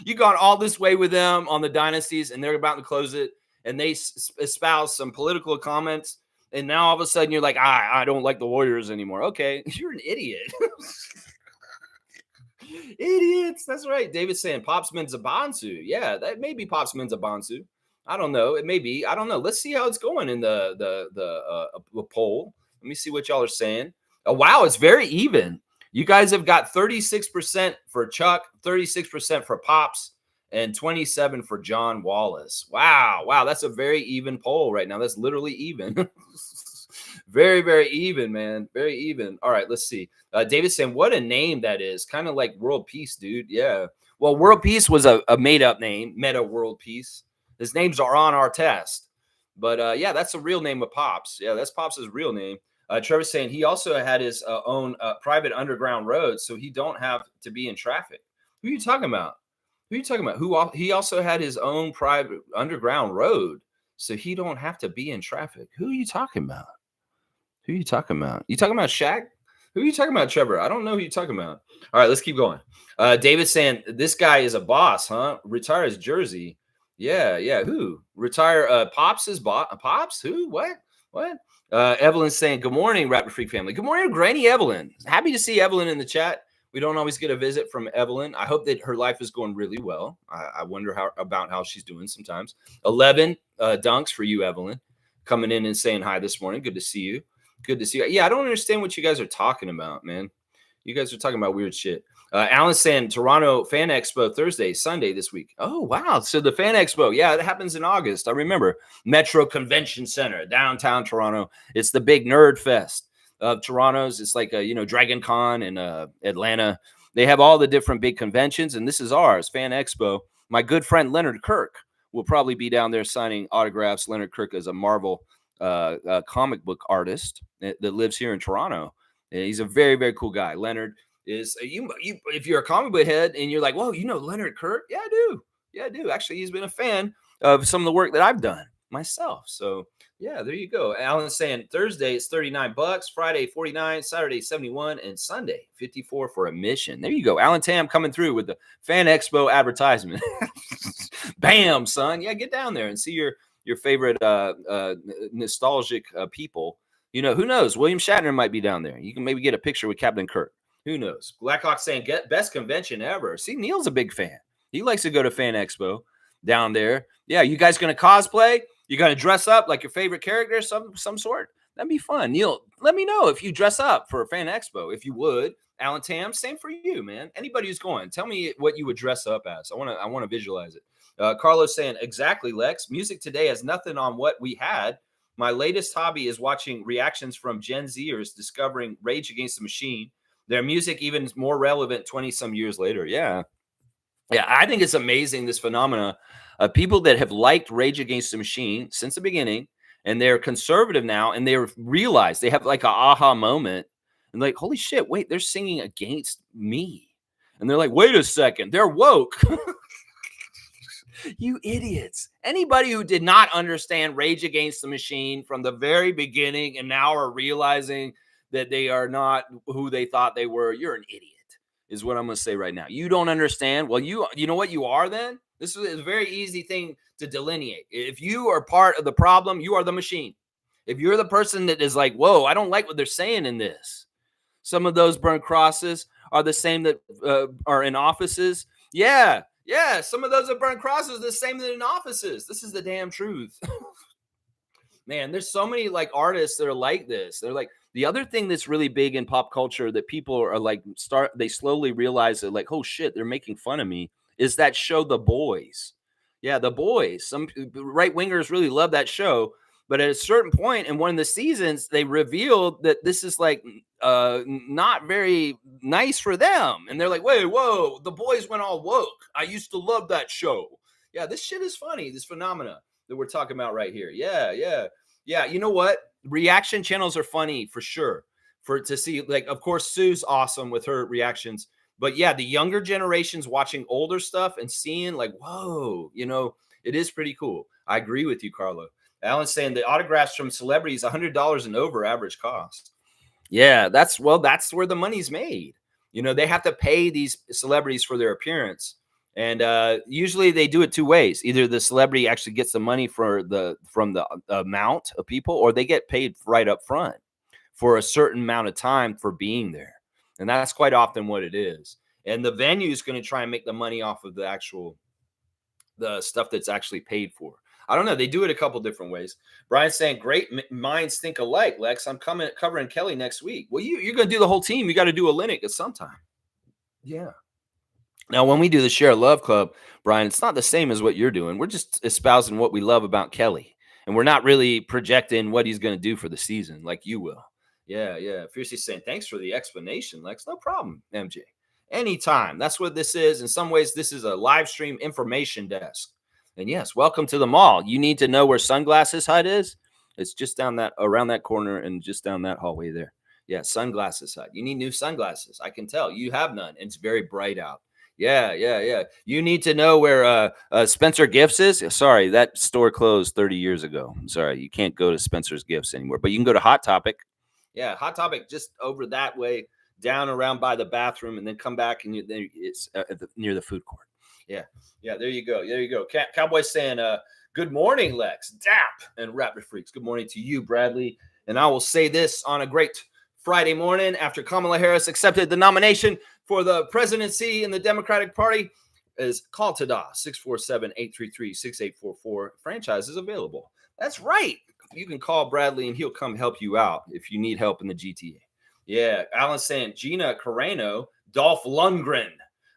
You gone all this way with them on the dynasties and they're about to close it and they espouse some political comments. And now all of a sudden you're like, I don't like the Warriors anymore. Okay, you're an idiot. Idiots. That's right. David's saying Pops Mensah-Bonsu. Yeah, that may be Pops Mensah-Bonsu. I don't know. It may be. I don't know. Let's see how it's going in the poll. Let me see what y'all are saying. Oh, wow, it's very even. You guys have got 36% for Chuck, 36% for Pops, and 27 for John Wallace. Wow. Wow. That's a very even poll right now. That's literally even. Very, very even, man. Very even. All right, let's see. David saying, what a name that is. Kind of like World Peace, dude. Yeah. Well, World Peace was a made up name, Meta World Peace. His names are on our test. But yeah, that's a real name of Pops. Yeah, that's Pops' real name. Trevor's saying he also had his own private underground road, so he don't have to be in traffic. Who are you talking about? Who are you talking about? He also had his own private underground road, so he don't have to be in traffic. Who are you talking about? Who are you talking about? You talking about Shaq? Who are you talking about, Trevor? I don't know who you're talking about. All right, let's keep going. David saying this guy is a boss, huh? Retire his jersey. Yeah, yeah. Who? Retire Pops is boss. Pops? Who? What? Evelyn saying, good morning, Rapid Freak family. Good morning, Granny Evelyn. Happy to see Evelyn in the chat. We don't always get a visit from Evelyn. I hope that her life is going really well. I wonder about how she's doing sometimes. 11 dunks for you, Evelyn, coming in and saying hi this morning. Good to see you. Good to see you. Yeah, I don't understand what you guys are talking about, man. You guys are talking about weird shit. Alan's saying Toronto Fan Expo Thursday, Sunday this week. Oh, wow. So the Fan Expo, yeah, it happens in August. I remember. Metro Convention Center, downtown Toronto. It's the big nerd fest of Toronto's. It's like, Dragon Con in Atlanta. They have all the different big conventions, and this is ours, Fan Expo. My good friend Leonard Kirk will probably be down there signing autographs. Leonard Kirk is a Marvel comic book artist that lives here in Toronto. And he's a very, very cool guy. Leonard is you if you're a comic book head and you're like, whoa, you know Leonard Kirk? Yeah, I do. Actually, he's been a fan of some of the work that I've done myself. So yeah, there you go. Alan's saying Thursday it's $39, Friday 49, Saturday 71, and Sunday 54 for admission. There you go. Alan Tam coming through with the Fan Expo advertisement. Bam, son. Yeah, get down there and see your favorite nostalgic people. Who knows? William Shatner might be down there. You can maybe get a picture with Captain Kirk. Who knows? Blackhawk saying, get best convention ever. See, Neil's a big fan. He likes to go to Fan Expo down there. Yeah, you guys going to cosplay? You going to dress up like your favorite character, some sort? That'd be fun. Neil, let me know if you dress up for a Fan Expo, if you would. Alan Tam, same for you, man. Anybody who's going, tell me what you would dress up as. I want to visualize it. Carlos saying, exactly, Lex. Music today has nothing on what we had. My latest hobby is watching reactions from Gen Zers discovering Rage Against the Machine. Their music even more relevant 20-some years later. Yeah. Yeah, I think it's amazing, this phenomena of people that have liked Rage Against the Machine since the beginning, and they're conservative now, and they realize they have like an aha moment, and like, holy shit, wait, they're singing against me. And they're like, wait a second, they're woke. You idiots. Anybody who did not understand Rage Against the Machine from the very beginning and now are realizing that they are not who they thought they were, you're an idiot, is what I'm going to say right now. You don't understand. Well, you know what you are then? This is a very easy thing to delineate. If you are part of the problem, you are the machine. If you're the person that is like, whoa, I don't like what they're saying in this. Some of those burnt crosses are the same that are in offices. Yeah, some of those that burn crosses are the same that in offices. This is the damn truth. Man, there's so many like artists that are like this. They're like, the other thing that's really big in pop culture that people are like, they slowly realize that like, oh shit, they're making fun of me, is that show The Boys. Yeah, The Boys. Some right wingers really love that show. But at a certain point in one of the seasons, they revealed that this is like not very nice for them. And they're like, wait, whoa, The Boys went all woke. I used to love that show. Yeah, this shit is funny, this phenomena that we're talking about right here. Yeah. You know what? Reaction channels are funny for sure. To see, like, of course, Sue's awesome with her reactions. But yeah, the younger generations watching older stuff and seeing like, whoa, it is pretty cool. I agree with you, Carlo. Alan's saying the autographs from celebrities, $100 and over average cost. Yeah, that's where the money's made. They have to pay these celebrities for their appearance. And usually they do it two ways. Either the celebrity actually gets the money from the amount of people, or they get paid right up front for a certain amount of time for being there. And that's quite often what it is. And the venue is going to try and make the money off of the stuff that's actually paid for. I don't know. They do it a couple different ways. Brian's saying, great minds think alike, Lex. I'm covering Kelly next week. Well, you're going to do the whole team. You got to do a Linux at some time. Yeah. Now, when we do the Share Love Club, Brian, it's not the same as what you're doing. We're just espousing what we love about Kelly, and we're not really projecting what he's going to do for the season like you will. Yeah, yeah. Fiercely saying, thanks for the explanation, Lex. No problem, MJ. Anytime. That's what this is. In some ways, this is a live stream information desk. And yes, welcome to the mall. You need to know where Sunglasses Hut is. It's just down that around that corner and just down that hallway there. Yeah, Sunglasses Hut. You need new sunglasses. I can tell you have none. It's very bright out. Yeah, yeah, yeah. You need to know where Spencer Gifts is. Sorry, that store closed 30 years ago. I'm sorry, you can't go to Spencer's Gifts anymore. But you can go to Hot Topic. Yeah, Hot Topic just over that way, down around by the bathroom, and then come back and it's near the food court. Yeah, yeah. There you go. There you go. Cowboy saying, "Good morning, Lex, Dap, and Rapid Freaks. Good morning to you, Bradley." And I will say this on a great Friday morning after Kamala Harris accepted the nomination for the presidency in the Democratic Party is call Tada 647-833-6844. Franchise is available. That's right. You can call Bradley and he'll come help you out if you need help in the GTA. Yeah, Alan saying Gina Carano, Dolph Lundgren,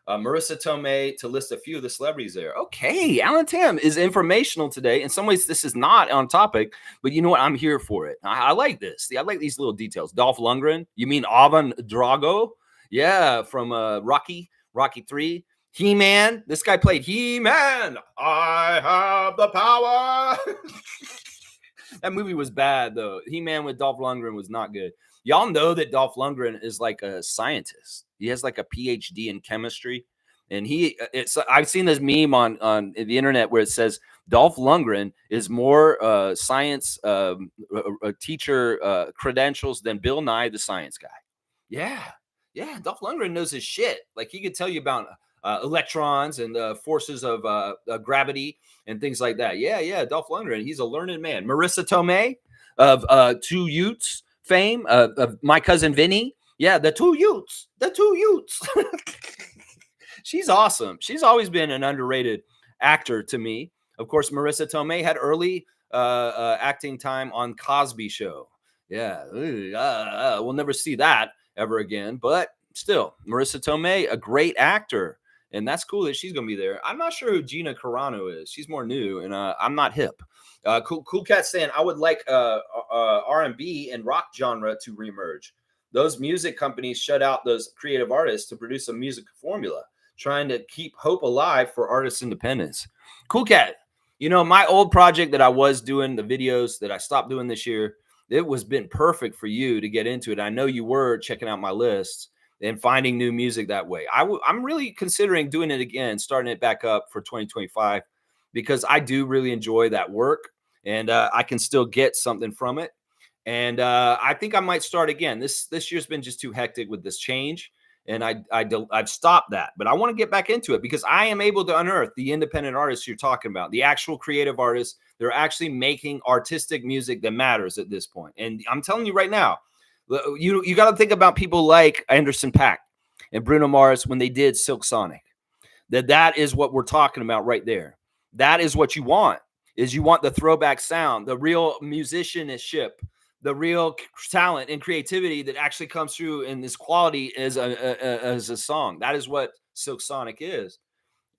Marissa Tomei, to list a few of the celebrities there. Okay, Alan Tam is informational today. In some ways, this is not on topic, but you know what? I'm here for it. I like this. I like these little details. Dolph Lundgren, you mean Ivan Drago? Yeah, from Rocky 3. He-Man, this guy played He-Man. I have the power. That movie was bad, though. He-Man with Dolph Lundgren was not good. Y'all know that Dolph Lundgren is like a scientist. He has like a PhD in chemistry. And I've seen this meme on the internet where it says Dolph Lundgren is more science teacher credentials than Bill Nye the Science Guy. Yeah. Yeah, Dolph Lundgren knows his shit. Like he could tell you about electrons and forces of gravity and things like that. Yeah, yeah, Dolph Lundgren. He's a learned man. Marissa Tomei of Two Utes fame, of My Cousin Vinny. Yeah, the Two Utes. The Two Utes. She's awesome. She's always been an underrated actor to me. Of course, Marissa Tomei had early acting time on Cosby Show. Yeah, we'll never see that ever again. But still, Marissa Tomei, a great actor. And that's cool that she's going to be there. I'm not sure who Gina Carano is. She's more new, and I'm not hip. Cool Cat saying, I would like R&B and rock genre to reemerge. Those music companies shut out those creative artists to produce a music formula, trying to keep hope alive for artists' independence. Cool Cat, you know, my old project that I was doing, the videos that I stopped doing this year, it was been perfect for you to get into it. I know you were checking out my lists and finding new music that way. I'm really considering doing it again, starting it back up for 2025, because I do really enjoy that work and I can still get something from it. And I think I might start again. This year's been just too hectic with this change. And I've stopped that, but I want to get back into it because I am able to unearth the independent artists you're talking about, the actual creative artists. They're actually making artistic music that matters at this point. And I'm telling you right now, you got to think about people like Anderson .Paak and Bruno Mars when they did Silk Sonic. That is what we're talking about right there. That is what you want. Is you want the throwback sound, the real musicianship, the real talent and creativity that actually comes through in this quality as a song. That is what Silk Sonic is.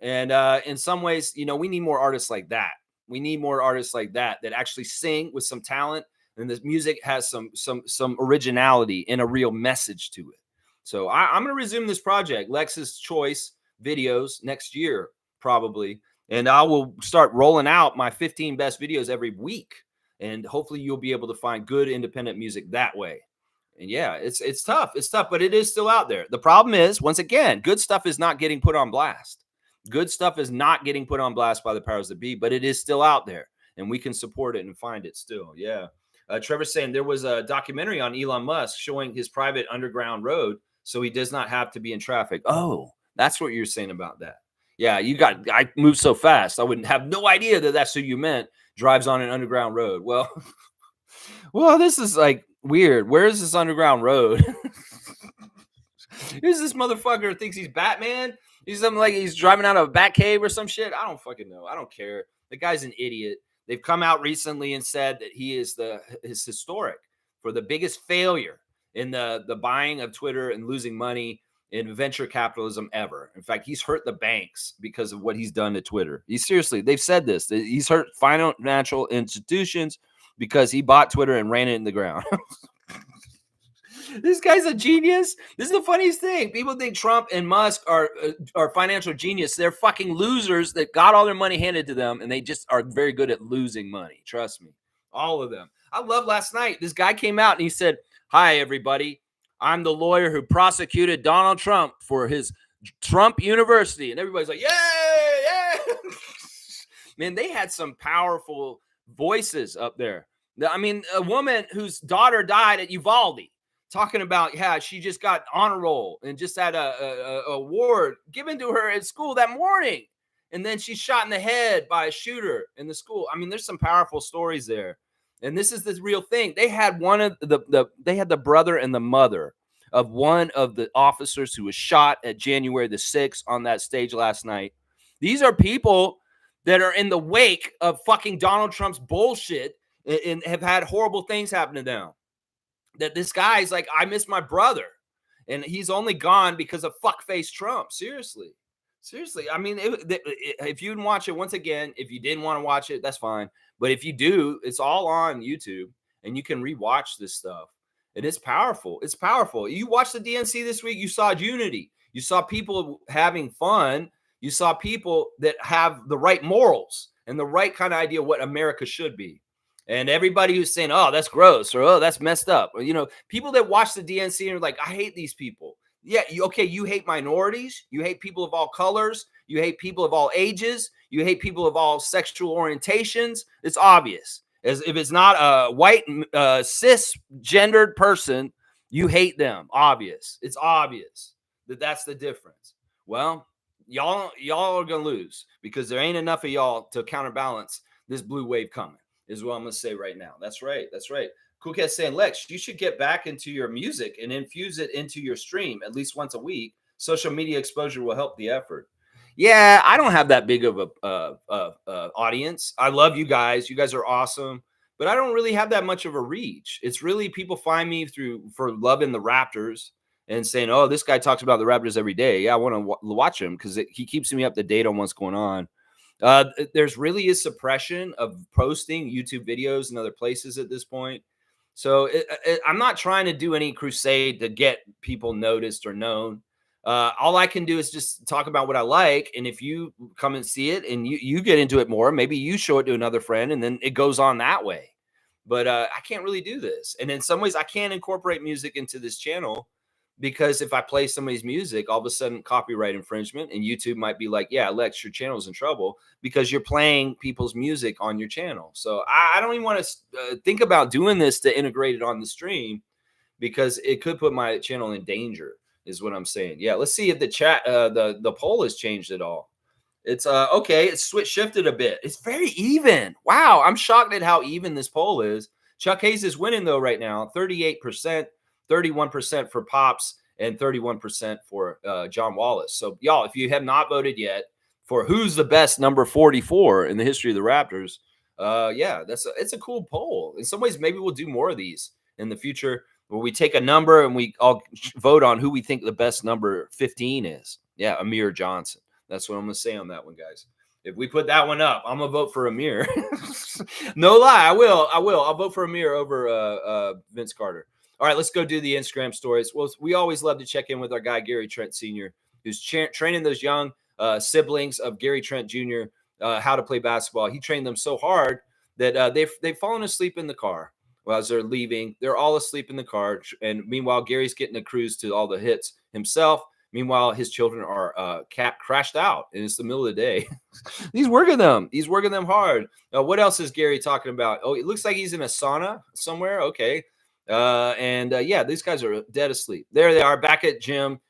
And in some ways, you know, we need more artists like that. We need more artists like that actually sing with some talent, and this music has some originality and a real message to it. So I'm going to resume this project, Lex's Choice videos, next year, probably. And I will start rolling out my 15 best videos every week. And hopefully you'll be able to find good independent music that way. And yeah, it's tough. It's tough, but it is still out there. The problem is, once again, good stuff is not getting put on blast. Good stuff is not getting put on blast by the powers that be, but it is still out there. And we can support it and find it still. Yeah. Trevor's saying there was a documentary on Elon Musk showing his private underground road so he does not have to be in traffic. Oh, that's what you're saying about that. Yeah, I moved so fast. I wouldn't have no idea that that's who you meant. Drives on an underground road. Well, this is like weird. Where is this underground road? Who's this motherfucker thinks he's Batman? He's something like he's driving out of a bat cave or some shit. I don't fucking know. I don't care. The guy's an idiot. They've come out recently and said that he is historic for the biggest failure in the buying of Twitter and losing money in venture capitalism ever. In fact, he's hurt the banks because of what he's done to Twitter. They've said this. He's hurt financial institutions because he bought Twitter and ran it in the ground. This guy's a genius. This is the funniest thing. People think Trump and Musk are financial genius. They're fucking losers that got all their money handed to them, and they just are very good at losing money. Trust me. All of them. I love last night. This guy came out and he said, "Hi, everybody. I'm the lawyer who prosecuted Donald Trump for his Trump University." And everybody's like, "Yay, yeah." Man, they had some powerful voices up there. I mean, a woman whose daughter died at Uvalde talking about, yeah, she just got honor roll and just had a award given to her at school that morning. And then she's shot in the head by a shooter in the school. I mean, there's some powerful stories there. And this is the real thing. They had they had the brother and the mother of one of the officers who was shot at January the 6th on that stage last night. These are people that are in the wake of fucking Donald Trump's bullshit and have had horrible things happen to them. That this guy's like, I miss my brother. And he's only gone because of fuckface Trump. Seriously. I mean, if you didn't watch it, once again, if you didn't want to watch it, that's fine. But if you do, it's all on YouTube and you can rewatch this stuff. And it's powerful. It's powerful. You watched the DNC this week, you saw unity. You saw people having fun. You saw people that have the right morals and the right kind of idea what America should be. And everybody who's saying, "Oh, that's gross," or "Oh, that's messed up," or, people that watch the DNC and are like, "I hate these people." Yeah, you hate minorities, you hate people of all colors, you hate people of all ages, you hate people of all sexual orientations. It's obvious. As if it's not a white cisgendered person, you hate them. Obvious. It's obvious that's the difference. Well, y'all are gonna lose because there ain't enough of y'all to counterbalance this blue wave coming. Is what I'm gonna say right now. That's right. Cool Cat's saying, Lex, you should get back into your music and infuse it into your stream at least once a week. Social media exposure will help the effort. Yeah, I don't have that big of a audience. I love you guys. You guys are awesome, but I don't really have that much of a reach. It's really people find me for loving the Raptors and saying, "Oh, this guy talks about the Raptors every day. Yeah, I want to watch him because he keeps me up to date on what's going on." There's really a suppression of posting YouTube videos in other places at this point. So I'm not trying to do any crusade to get people noticed or known. All I can do is just talk about what I like. And if you come and see it and you get into it more, maybe you show it to another friend and then it goes on that way. But I can't really do this. And in some ways, I can't incorporate music into this channel because if I play somebody's music, all of a sudden copyright infringement, and YouTube might be like, "Yeah, Lex, your channel's in trouble because you're playing people's music on your channel." So I don't even want to think about doing this to integrate it on the stream because it could put my channel in danger, is what I'm saying. Yeah, let's see if the chat, the poll has changed at all. It's okay. It's shifted a bit. It's very even. Wow, I'm shocked at how even this poll is. Chuck Hayes is winning though right now, 38%. 31% for Pops and 31% for John Wallace. So y'all, if you have not voted yet for who's the best number 44 in the history of the Raptors, yeah, it's a cool poll. In some ways, maybe we'll do more of these in the future where we take a number and we all vote on who we think the best number 15 is. Yeah, Amir Johnson. That's what I'm gonna say on that one, guys. If we put that one up, I'm gonna vote for Amir. No lie, I will. I'll vote for Amir over Vince Carter. All right, let's go do the Instagram stories. Well, we always love to check in with our guy, Gary Trent Sr., who's training those young siblings of Gary Trent Jr. How to play basketball. He trained them so hard that they've fallen asleep in the car as they're leaving. They're all asleep in the car. And meanwhile, Gary's getting a cruise to all the hits himself. Meanwhile, his children are crashed out, and it's the middle of the day. He's working them. He's working them hard. What else is Gary talking about? Oh, it looks like he's in a sauna somewhere. Okay. Yeah, these guys are dead asleep. There they are back at gym,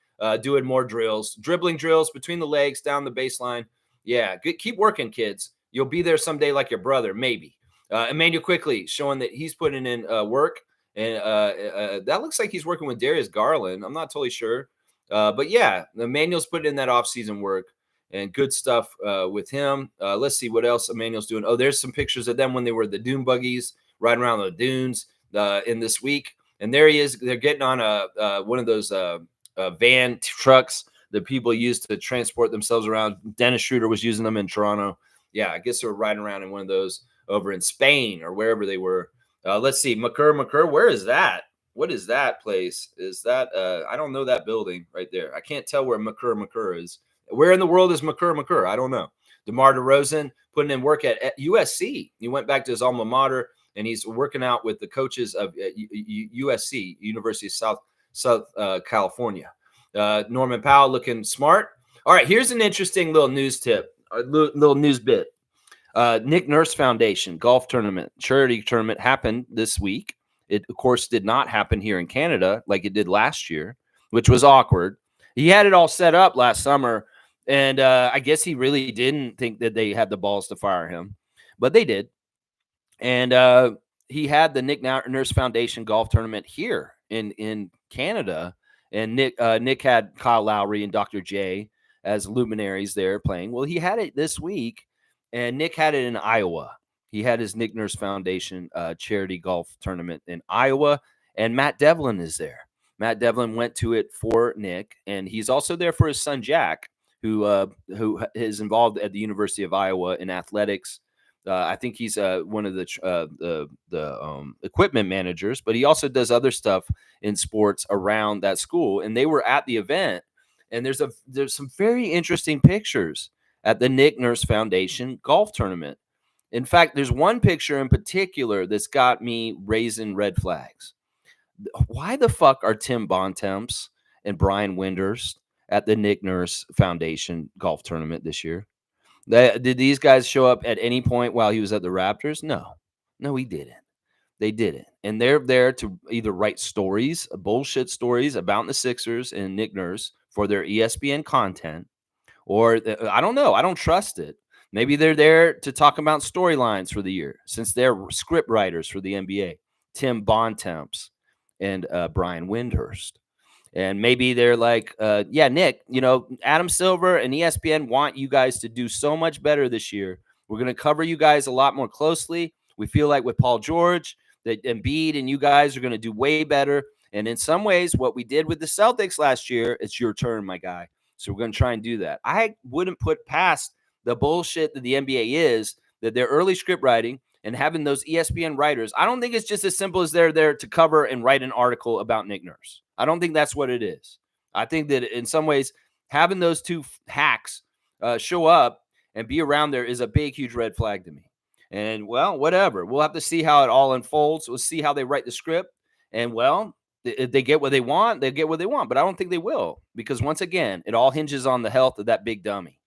doing more drills, dribbling drills between the legs, down the baseline. Yeah, keep working, kids. You'll be there someday like your brother, maybe. Emmanuel Quickly showing that he's putting in work. And that looks like he's working with Darius Garland. I'm not totally sure. But yeah, Emmanuel's putting in that offseason work and good stuff with him. Let's see what else Emmanuel's doing. Oh, there's some pictures of them when they were the dune buggies riding around the dunes in this week. And there he is. They're getting on one of those van trucks that people used to transport themselves around. Dennis Schroeder was using them in Toronto. Yeah, I guess they were riding around in one of those over in Spain or wherever they were. Let's see, McCurr. Where is that? What is that place? Is that I don't know that building right there. I can't tell where McCurr is. Where in the world is McCurr? I don't know. DeMar DeRozan putting in work at USC. He went back to his alma mater and he's working out with the coaches of USC, University of South California. Norman Powell looking smart. All right, here's an interesting little news tip, a little news bit. Nick Nurse Foundation golf tournament, charity tournament happened this week. It, of course, did not happen here in Canada like it did last year, which was awkward. He had it all set up last summer, and I guess he really didn't think that they had the balls to fire him, but they did. And he had the Nick Nurse Foundation golf tournament here in Canada, and Nick had Kyle Lowry and Dr. J as luminaries there playing. Well, he had it this week, and Nick had it in Iowa. He had his Nick Nurse Foundation charity golf tournament in Iowa, and Matt Devlin is there. Matt Devlin went to it for Nick, and he's also there for his son Jack, who is involved at the University of Iowa in athletics. I think he's one of the equipment managers, but he also does other stuff in sports around that school. And they were at the event, and there's some very interesting pictures at the Nick Nurse Foundation golf tournament. In fact, there's one picture in particular that's got me raising red flags. Why the fuck are Tim Bontemps and Brian Windhurst at the Nick Nurse Foundation golf tournament this year? Did these guys show up at any point while he was at the Raptors? No, he didn't. They didn't. And they're there to either write stories, bullshit stories about the Sixers and Nick Nurse for their ESPN content, or I don't know. I don't trust it. Maybe they're there to talk about storylines for the year, since they're script writers for the NBA. Tim Bontemps and Brian Windhurst. And maybe they're like, yeah, Nick, Adam Silver and ESPN want you guys to do so much better this year. We're going to cover you guys a lot more closely. We feel like with Paul George, that Embiid and you guys are going to do way better. And in some ways, what we did with the Celtics last year, it's your turn, my guy. So we're going to try and do that. I wouldn't put past the bullshit that the NBA is, that they're early script writing and having those ESPN writers. I don't think it's just as simple as they're there to cover and write an article about Nick Nurse. I don't think that's what it is. I think that in some ways, having those two hacks show up and be around there is a big, huge red flag to me. And, well, whatever. We'll have to see how it all unfolds. We'll see how they write the script. And, well, if they get what they want, they get what they want. But I don't think they will, because, once again, it all hinges on the health of that big dummy.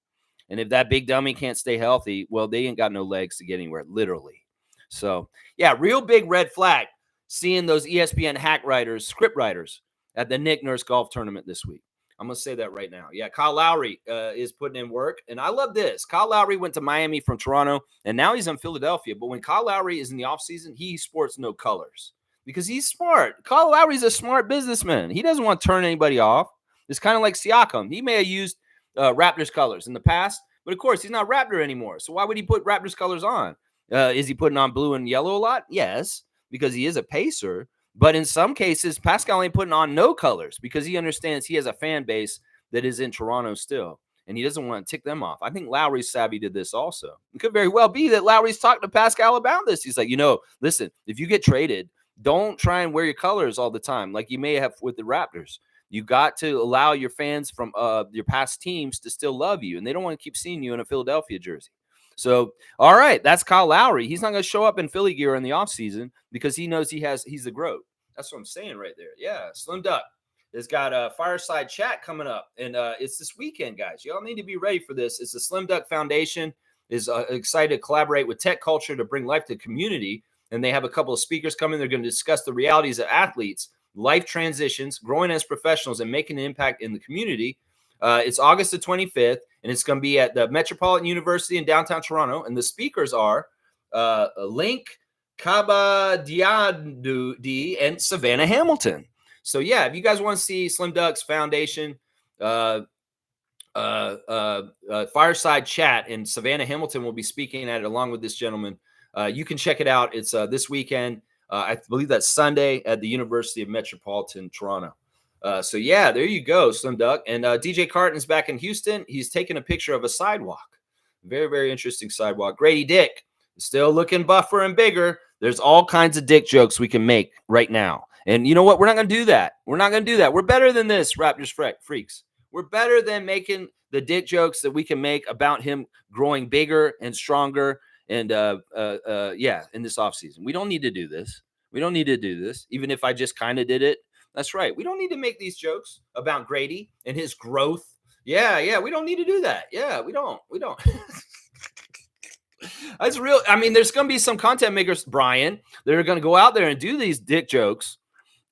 And if that big dummy can't stay healthy, well, they ain't got no legs to get anywhere, literally. So, yeah, real big red flag seeing those ESPN hack writers, script writers at the Nick Nurse golf tournament this week. I'm going to say that right now. Yeah, Kyle Lowry is putting in work. And I love this. Kyle Lowry went to Miami from Toronto, and now he's in Philadelphia. But when Kyle Lowry is in the offseason, he sports no colors because he's smart. Kyle Lowry's a smart businessman. He doesn't want to turn anybody off. It's kind of like Siakam. He may have used Raptors colors in the past, but of course, he's not Raptor anymore. So why would he put Raptors colors on? Is he putting on blue and yellow a lot? Yes, because he is a Pacer. But in some cases, Pascal ain't putting on no colors because he understands he has a fan base that is in Toronto still, and he doesn't want to tick them off. I think Lowry's savvy did this also. It could very well be that Lowry's talking to Pascal about this. He's like, listen, if you get traded, don't try and wear your colors all the time like you may have with the Raptors. You got to allow your fans from your past teams to still love you, and they don't want to keep seeing you in a Philadelphia jersey. So, all right, that's Kyle Lowry. He's not going to show up in Philly gear in the offseason because he knows he's the GOAT. That's what I'm saying right there. Yeah, Slim Duck has got a fireside chat coming up, and it's this weekend, guys. Y'all need to be ready for this. It's the Slim Duck Foundation is excited to collaborate with Tech Culture to bring life to the community, and they have a couple of speakers coming. They're going to discuss the realities of athletes, life transitions, growing as professionals, and making an impact in the community. It's August the 25th, and it's going to be at the Metropolitan University in downtown Toronto. And the speakers are Link Kabadiadi and Savannah Hamilton. So, yeah, if you guys want to see Slim Duck's Foundation fireside chat, and Savannah Hamilton will be speaking at it along with this gentleman, you can check it out. It's this weekend. I believe that's Sunday at the University of Metropolitan Toronto. So yeah, there you go, Slim Duck. And DJ Carton's back in Houston. He's taking a picture of a sidewalk. Very, very interesting sidewalk. Grady Dick still looking buffer and bigger. There's all kinds of dick jokes we can make right now. And you know what? We're not going to do that. We're not going to do that. We're better than this, Raptors freaks. We're better than making the dick jokes that we can make about him growing bigger and stronger. And yeah, in this offseason. We don't need to do this. We don't need to do this. Even if I just kind of did it. That's right. We don't need to make these jokes about Grady and his growth. Yeah, we don't need to do that. Yeah, we don't. That's real. I mean, there's going to be some content makers, Brian, that are going to go out there and do these dick jokes.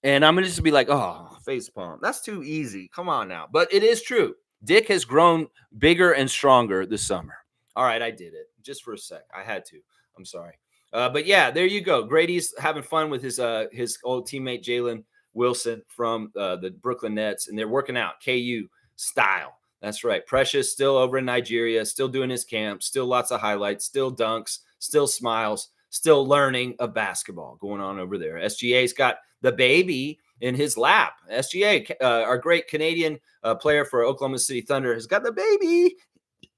And I'm going to just be like, oh, face palm. That's too easy. Come on now. But it is true. Dick has grown bigger and stronger this summer. All right, I did it just for a sec. I had to. I'm sorry. But yeah, there you go. Grady's having fun with his old teammate, Jalen Wilson from the Brooklyn Nets, and they're working out KU style. That's right. Precious still over in Nigeria, still doing his camp, still lots of highlights, still dunks, still smiles, still learning of basketball going on over there. SGA's got the baby in his lap. SGA, our great Canadian player for Oklahoma City Thunder, has got the baby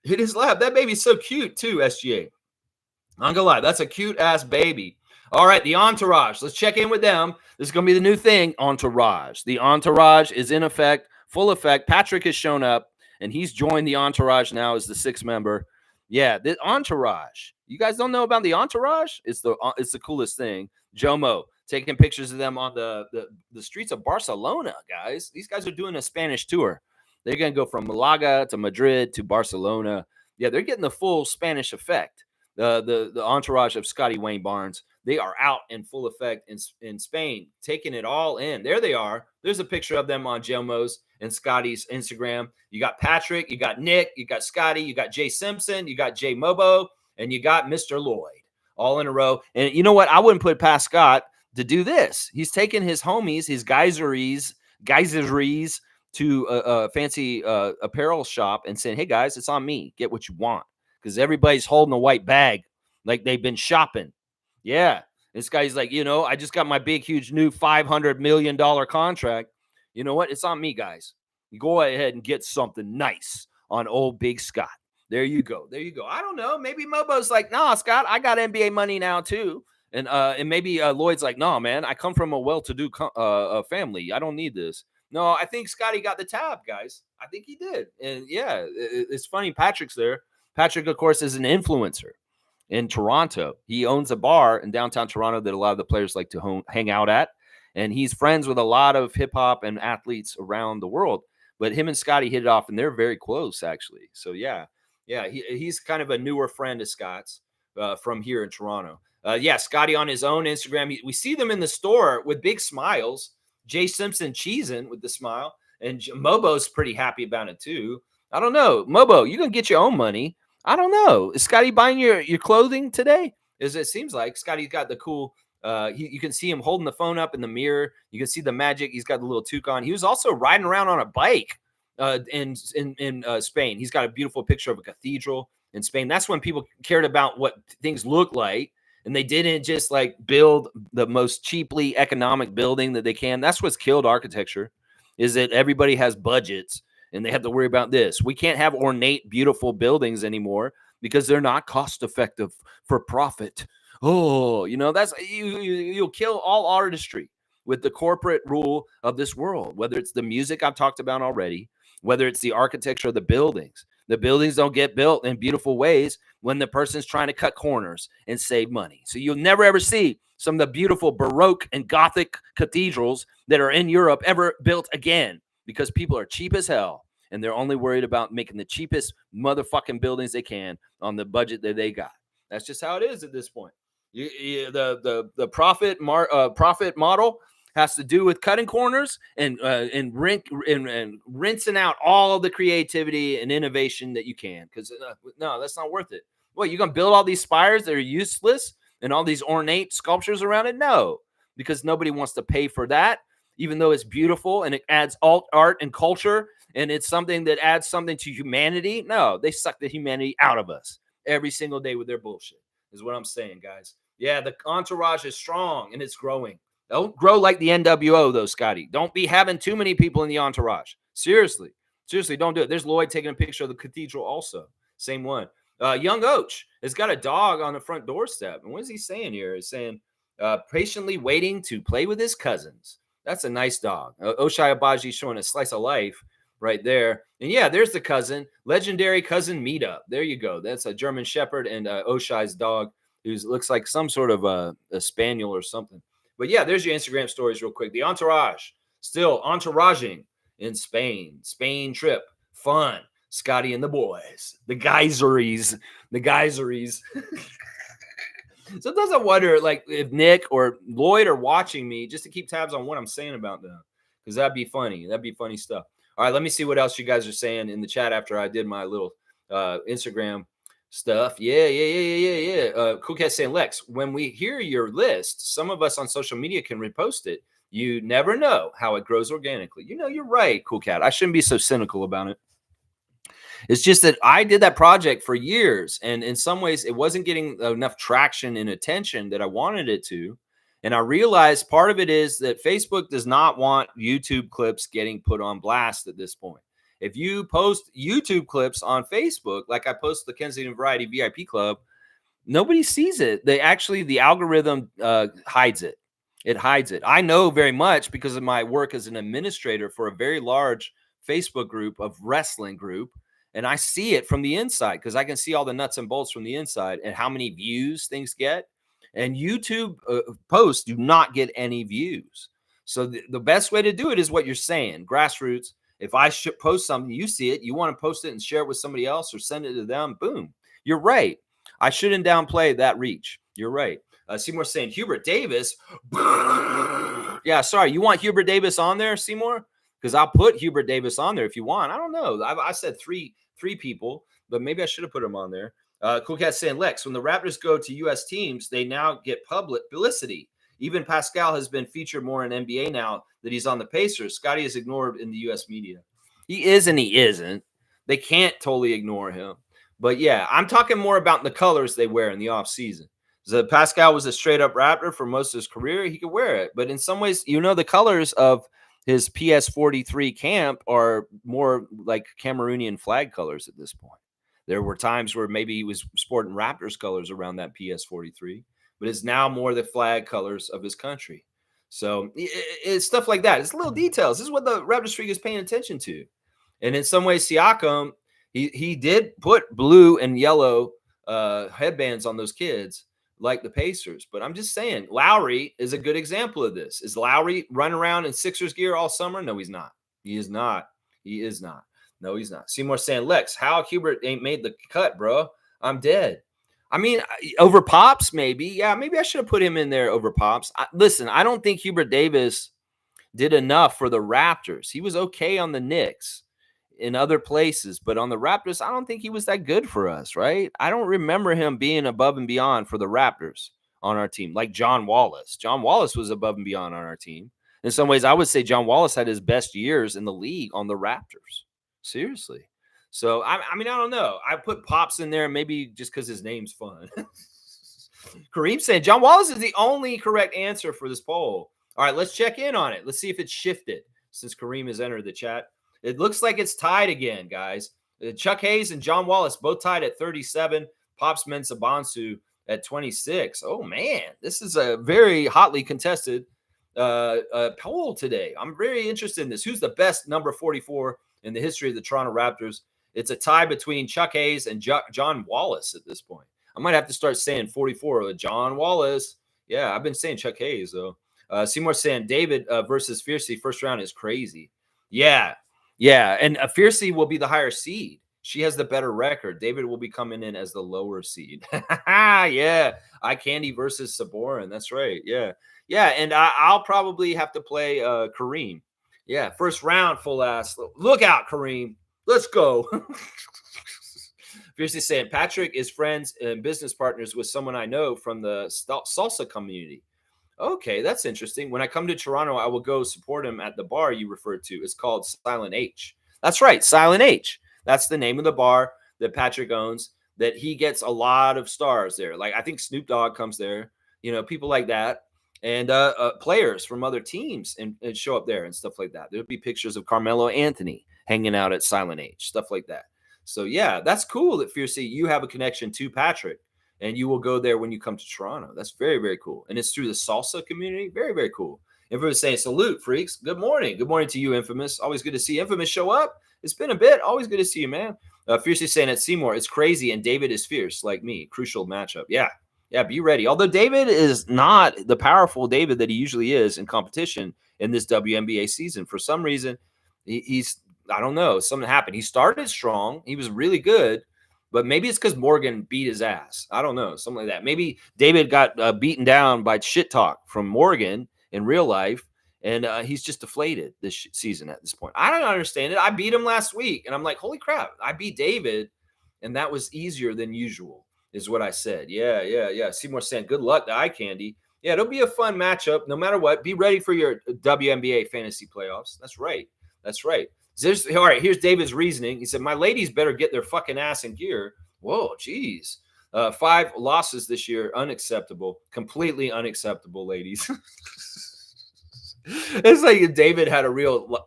in his lap. That baby's so cute too, SGA. I'm gonna lie, that's a cute ass baby. All right, the entourage. Let's check in with them. This is going to be the new thing, entourage. The entourage is in effect, full effect. Patrick has shown up, and he's joined the entourage now as the sixth member. Yeah, the entourage. You guys don't know about the entourage? It's the coolest thing. Jomo taking pictures of them on the streets of Barcelona, guys. These guys are doing a Spanish tour. They're going to go from Malaga to Madrid to Barcelona. Yeah, they're getting the full Spanish effect. The entourage of Scotty Wayne Barnes. They are out in full effect in Spain, taking it all in. There they are. There's a picture of them on Jelmo's and Scotty's Instagram. You got Patrick, you got Nick, you got Scotty, you got Jay Simpson, you got Jay Mobo, and you got Mr. Lloyd all in a row. And you know what? I wouldn't put past Scott to do this. He's taking his homies, his geyseries to a fancy apparel shop and saying, hey, guys, it's on me. Get what you want. Because everybody's holding a white bag like they've been shopping. Yeah. This guy's like, I just got my big, huge new $500 million contract. You know what? It's on me, guys. You go ahead and get something nice on old Big Scott. There you go. I don't know. Maybe Mobo's like, nah, Scott, I got NBA money now too. And maybe Lloyd's like, no, man, I come from a well-to-do family. I don't need this. No, I think Scotty got the tab, guys. I think he did. And yeah, it's funny. Patrick's there. Patrick, of course, is an influencer in Toronto. He owns a bar in downtown Toronto that a lot of the players like to hang out at. And he's friends with a lot of hip hop and athletes around the world. But him and Scotty hit it off, and they're very close, actually. So, yeah, he's kind of a newer friend of Scott's from here in Toronto. Yeah, Scotty on his own Instagram. We see them in the store with big smiles. Jay Simpson cheesing with the smile. And Mobo's pretty happy about it, too. I don't know. Mobo, you're going to get your own money. I don't know. Is Scotty buying your clothing today? As it seems like Scotty's got the cool. You can see him holding the phone up in the mirror. You can see the magic. He's got the little toque on. He was also riding around on a bike in Spain. He's got a beautiful picture of a cathedral in Spain. That's when people cared about what things look like, and they didn't just like build the most cheaply economic building that they can. That's what's killed architecture. Is that everybody has budgets. And they have to worry about this. We can't have ornate, beautiful buildings anymore because they're not cost effective for profit. Oh, that's you'll kill all artistry with the corporate rule of this world, whether it's the music I've talked about already, whether it's the architecture of the buildings. The buildings don't get built in beautiful ways when the person's trying to cut corners and save money. So you'll never, ever see some of the beautiful Baroque and Gothic cathedrals that are in Europe ever built again. Because people are cheap as hell, and they're only worried about making the cheapest motherfucking buildings they can on the budget that they got. That's just how it is at this point. The profit model has to do with cutting corners and rinsing out all the creativity and innovation that you can. Because no, that's not worth it. What, you're gonna build all these spires that are useless and all these ornate sculptures around it? No, because nobody wants to pay for that. Even though it's beautiful and it adds art and culture and it's something that adds something to humanity. No, they suck the humanity out of us every single day with their bullshit is what I'm saying, guys. Yeah, the entourage is strong and it's growing. Don't grow like the NWO, though, Scotty. Don't be having too many people in the entourage. Seriously. Seriously, don't do it. There's Lloyd taking a picture of the cathedral also. Same one. Young Oach has got a dog on the front doorstep. And what is he saying here? He's saying, patiently waiting to play with his cousins. That's a nice dog. Oshai Abaji showing a slice of life right there. And yeah, there's the cousin. Legendary cousin meetup. There you go. That's a German Shepherd and Oshai's dog, who looks like some sort of a spaniel or something. But yeah, there's your Instagram stories real quick. The entourage, still entouraging in Spain. Spain trip, fun. Scotty and the boys, the geyseries. Sometimes I wonder, like, if Nick or Lloyd are watching me just to keep tabs on what I'm saying about them, because that'd be funny. That'd be funny stuff. All right, let me see what else you guys are saying in the chat after I did my little Instagram stuff. Yeah. Cool Cat saying, Lex, when we hear your list, some of us on social media can repost it. You never know how it grows organically. You know, you're right, Cool Cat. I shouldn't be so cynical about it. It's just that I did that project for years, and in some ways it wasn't getting enough traction and attention that I wanted it to. And I realized part of it is that Facebook does not want YouTube clips getting put on blast at this point. If you post YouTube clips on Facebook, like I post the Kensington Variety VIP Club, nobody sees it. The algorithm hides it. It hides it. I know very much because of my work as an administrator for a very large Facebook group of wrestling group. And I see it from the inside because I can see all the nuts and bolts from the inside and how many views things get. And YouTube posts do not get any views. So the best way to do it is what you're saying, grassroots. If I should post something, you see it, you want to post it and share it with somebody else or send it to them, boom. You're right. I shouldn't downplay that reach. You're right. Seymour saying Hubert Davis. Yeah, sorry. You want Hubert Davis on there, Seymour? Because I'll put Hubert Davis on there if you want. I don't know. I said three people, but maybe I should have put him on there. Cool Cat saying, Lex, when the Raptors go to U.S. teams, they now get publicity. Even Pascal has been featured more in NBA now that he's on the Pacers. Scotty is ignored in the U.S. media. He is and he isn't. They can't totally ignore him. But yeah, I'm talking more about the colors they wear in the offseason. So Pascal was a straight-up Raptor for most of his career. He could wear it. But in some ways, the colors of his PS43 camp are more like Cameroonian flag colors at this point. There were times where maybe he was sporting Raptors colors around that PS43, but it's now more the flag colors of his country. So it's stuff like that. It's little details. This is what the Raptors Freak is paying attention to. And in some ways, Siakam, he did put blue and yellow headbands on those kids like the Pacers. But I'm just saying, Lowry is a good example of this. Is Lowry running around in Sixers gear all summer? No, he's not. He is not. No, he's not. Seymour saying, Lex, how Hubert ain't made the cut, bro? I'm dead. I mean, over Pops, maybe. Yeah, maybe I should have put him in there over Pops. Listen, I don't think Hubert Davis did enough for the Raptors. He was okay on the Knicks in other places, but on the Raptors, I don't think he was that good for us, right? I don't remember him being above and beyond for the Raptors on our team, like John Wallace. John Wallace was above and beyond on our team. In some ways, I would say John Wallace had his best years in the league on the Raptors. Seriously. So, I mean, I don't know. I put Pops in there maybe just because his name's fun. Kareem saying John Wallace is the only correct answer for this poll. All right, let's check in on it. Let's see if it's shifted since Kareem has entered the chat. It looks like it's tied again, guys. Chuck Hayes and John Wallace both tied at 37. Pops Mensah-Bonsu at 26. Oh, man. This is a very hotly contested poll today. I'm very interested in this. Who's the best number 44 in the history of the Toronto Raptors? It's a tie between Chuck Hayes and John Wallace at this point. I might have to start saying 44 or John Wallace. Yeah, I've been saying Chuck Hayes, though. Seymour saying David versus Fiercely first round is crazy. Yeah, and Fiercely will be the higher seed. She has the better record. David will be coming in as the lower seed. Yeah, Eye Candy versus Saborin. That's right. Yeah, and I'll probably have to play Kareem. Yeah, first round, full ass. Look out, Kareem. Let's go. Fiercely saying Patrick is friends and business partners with someone I know from the salsa community. Okay, that's interesting. When I come to Toronto, I will go support him at the bar you referred to. It's called Silent H. That's right, Silent H. That's the name of the bar that Patrick owns, that he gets a lot of stars there. Like, I think Snoop Dogg comes there, people like that. and players from other teams and show up there and stuff like that. There'll be pictures of Carmelo Anthony hanging out at Silent Age, stuff like that. So yeah, that's cool that Fiercey, you have a connection to Patrick and you will go there when you come to Toronto. That's very, very cool. And it's through the salsa community. Very, very cool. Infamous saying, salute, freaks. Good morning. Good morning to you, Infamous. Always good to see Infamous show up. It's been a bit. Always good to see you, man. Fiercely saying at Seymour, it's crazy, and David is fierce like me. Crucial matchup. Yeah. Yeah, be ready. Although David is not the powerful David that he usually is in competition in this WNBA season. For some reason, he's, I don't know, something happened. He started strong. He was really good, but maybe it's because Morgan beat his ass. I don't know, something like that. Maybe David got beaten down by shit talk from Morgan in real life, and he's just deflated this season at this point. I don't understand it. I beat him last week, and I'm like, holy crap, I beat David, and that was easier than usual, is what I said. Yeah. Seymour saying, good luck to Eye Candy. Yeah, it'll be a fun matchup no matter what. Be ready for your WNBA fantasy playoffs. That's right. All right, here's David's reasoning. He said, my ladies better get their fucking ass in gear. Whoa, geez. 5 losses this year. Unacceptable. Completely unacceptable, ladies. It's like if David had a real